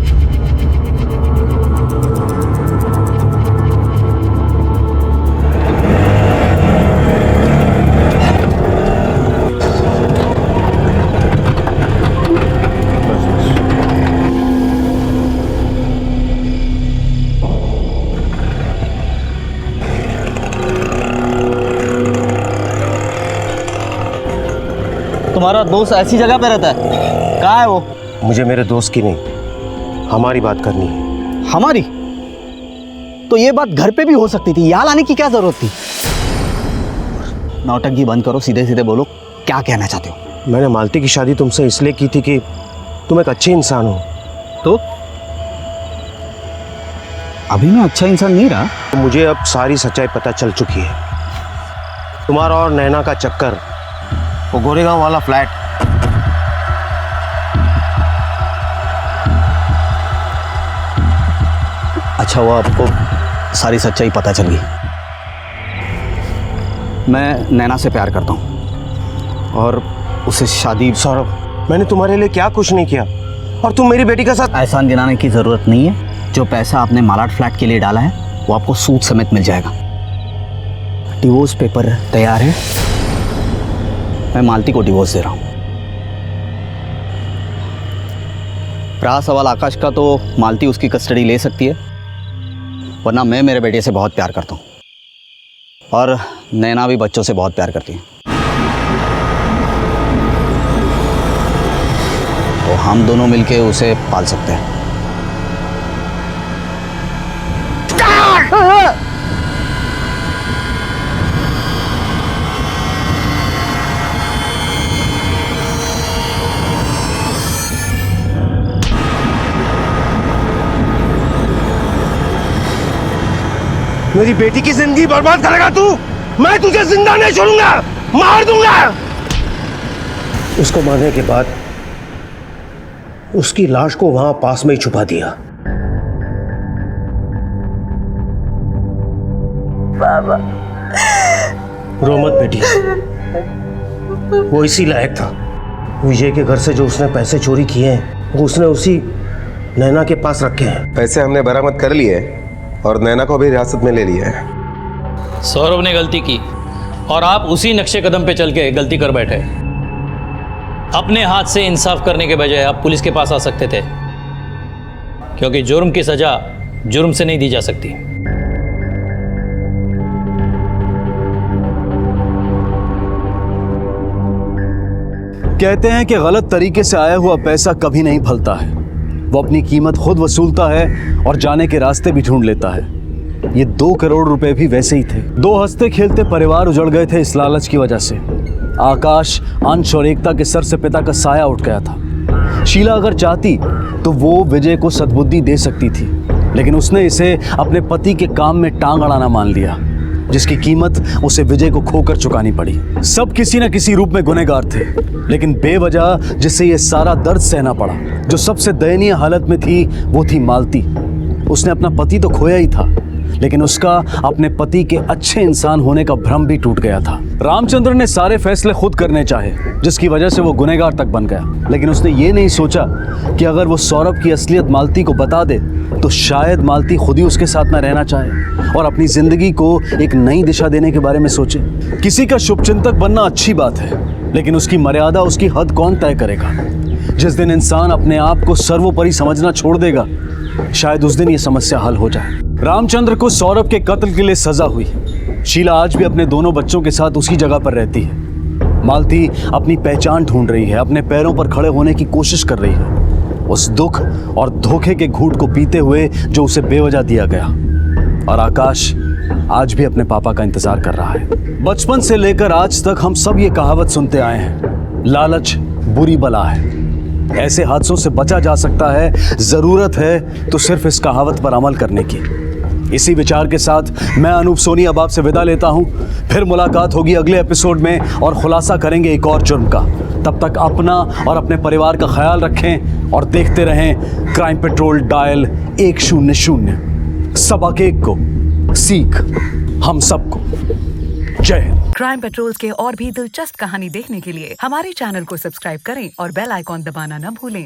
तुम्हारा दोस्त ऐसी जगह पे रहता है? कहाँ है वो? मुझे मेरे दोस्त की नहीं, हमारी बात करनी है। हमारी? तो ये बात घर पे भी हो सकती थी, यहाँ लाने की क्या जरूरत थी? नौटंकी बंद करो, सीधे सीधे बोलो, क्या कहना चाहते हो? मैंने मालती की शादी तुमसे इसलिए की थी कि तुम एक अच्छे इंसान हो। तो अभी मैं अच्छा इंसान नहीं रहा? तो मुझे अब सारी सच्चाई पता चल चुकी है। तुम्हारा और नैना का चक्कर, वो गोरेगांव वाला फ्लैट, अच्छा हुआ आपको सारी सच्चाई पता चल गई। मैं नैना से प्यार करता हूँ और उसे शादी। सौरभ, मैंने तुम्हारे लिए क्या कुछ नहीं किया और तुम मेरी बेटी के साथ। एहसान गिनाने की ज़रूरत नहीं है। जो पैसा आपने मालाड फ्लैट के लिए डाला है वो आपको सूद समेत मिल जाएगा। डिवोर्स पेपर तैयार है, मैं मालती को डिवोर्स दे रहा हूँ। रहा सवाल आकाश का, तो मालती उसकी कस्टडी ले सकती है, वरना मैं मेरे बेटे से बहुत प्यार करता हूँ और नैना भी बच्चों से बहुत प्यार करती है। तो हम दोनों मिलके उसे पाल सकते हैं। मेरी बेटी की जिंदगी बर्बाद करेगा तू? मैं तुझे जिंदा नहीं छोड़ूंगा, मार दूंगा। उसको मारने के बाद उसकी लाश को वहां पास में ही छुपा दिया। बाबा, रो मत बेटी, वो इसी लायक था। विजय के घर से जो उसने पैसे चोरी किए हैं वो उसने उसी नैना के पास रखे हैं। पैसे हमने बरामद कर लिए और नैना को भी हिरासत में ले लिया है। सौरभ ने गलती की और आप उसी नक्शे कदम पे चल के गलती कर बैठे। अपने हाथ से इंसाफ करने के बजाय आप पुलिस के पास आ सकते थे, क्योंकि जुर्म की सजा जुर्म से नहीं दी जा सकती। कहते हैं कि गलत तरीके से आया हुआ पैसा कभी नहीं फलता है, वो अपनी कीमत खुद वसूलता है और जाने के रास्ते भी ढूंढ लेता है। ये 2 करोड़ रुपए भी वैसे ही थे। 2 हंसते खेलते परिवार उजड़ गए थे इस लालच की वजह से। आकाश, अंश और एकता के सर से पिता का साया उठ गया था। शीला अगर चाहती तो वो विजय को सद्बुद्धि दे सकती थी, लेकिन उसने इसे अपने पति के काम में टांग अड़ाना मान लिया, जिसकी कीमत उसे विजय को खोकर चुकानी पड़ी। सब किसी न किसी रूप में गुनहगार थे, लेकिन बेवजह जिससे ये सारा दर्द सहना पड़ा। जो सबसे दयनीय हालत में थी वो थी मालती। उसने अपना पति तो खोया ही था, लेकिन उसका अपने पति के अच्छे इंसान होने का भ्रम भी टूट गया था। रामचंद्र ने सारे फैसले खुद करने चाहे, जिसकी वजह से वो गुनहगार तक बन गया। लेकिन उसने ये नहीं सोचा कि अगर वो सौरभ की असलियत मालती को बता दे तो शायद मालती खुद ही उसके साथ ना रहना चाहे और अपनी जिंदगी को एक नई दिशा देने के बारे में सोचे। किसी का शुभचिंतक बनना अच्छी बात है, लेकिन उसकी मर्यादा, उसकी हद कौन तय करेगा? जिस दिन इंसान अपने आप को सर्वोपरि समझना छोड़ देगा, शायद उस दिन ये समस्या हल हो जाए। रामचंद्र को सौरभ के कत्ल के लिए सजा हुई। शीला आज भी अपने दोनों बच्चों के साथ उसी जगह पर रहती है। मालती अपनी पहचान ढूंढ रही है, अपने पैरों पर खड़े होने की कोशिश कर रही है, उस दुख और धोखे के घूंट को पीते हुए जो उसे बेवजह दिया गया। और आकाश आज भी अपने पापा का इंतजार कर रहा है। बचपन से लेकर आज तक हम सब ये कहावत सुनते आए हैं, लालच बुरी बला है। ऐसे हादसों से बचा जा सकता है, जरूरत है तो सिर्फ इस कहावत पर अमल करने की। इसी विचार के साथ मैं अनूप सोनी अब आपसे विदा लेता हूं। फिर मुलाकात होगी अगले एपिसोड में और खुलासा करेंगे एक और जुर्म का। तब तक अपना और अपने परिवार का ख्याल रखें और देखते रहें क्राइम पेट्रोल डायल 100। सबक एक को, सीख हम सबको। जय हिंद। क्राइम पेट्रोल के और भी दिलचस्प कहानी देखने के लिए हमारे चैनल को सब्सक्राइब करें और बेल आइकॉन दबाना न भूलें।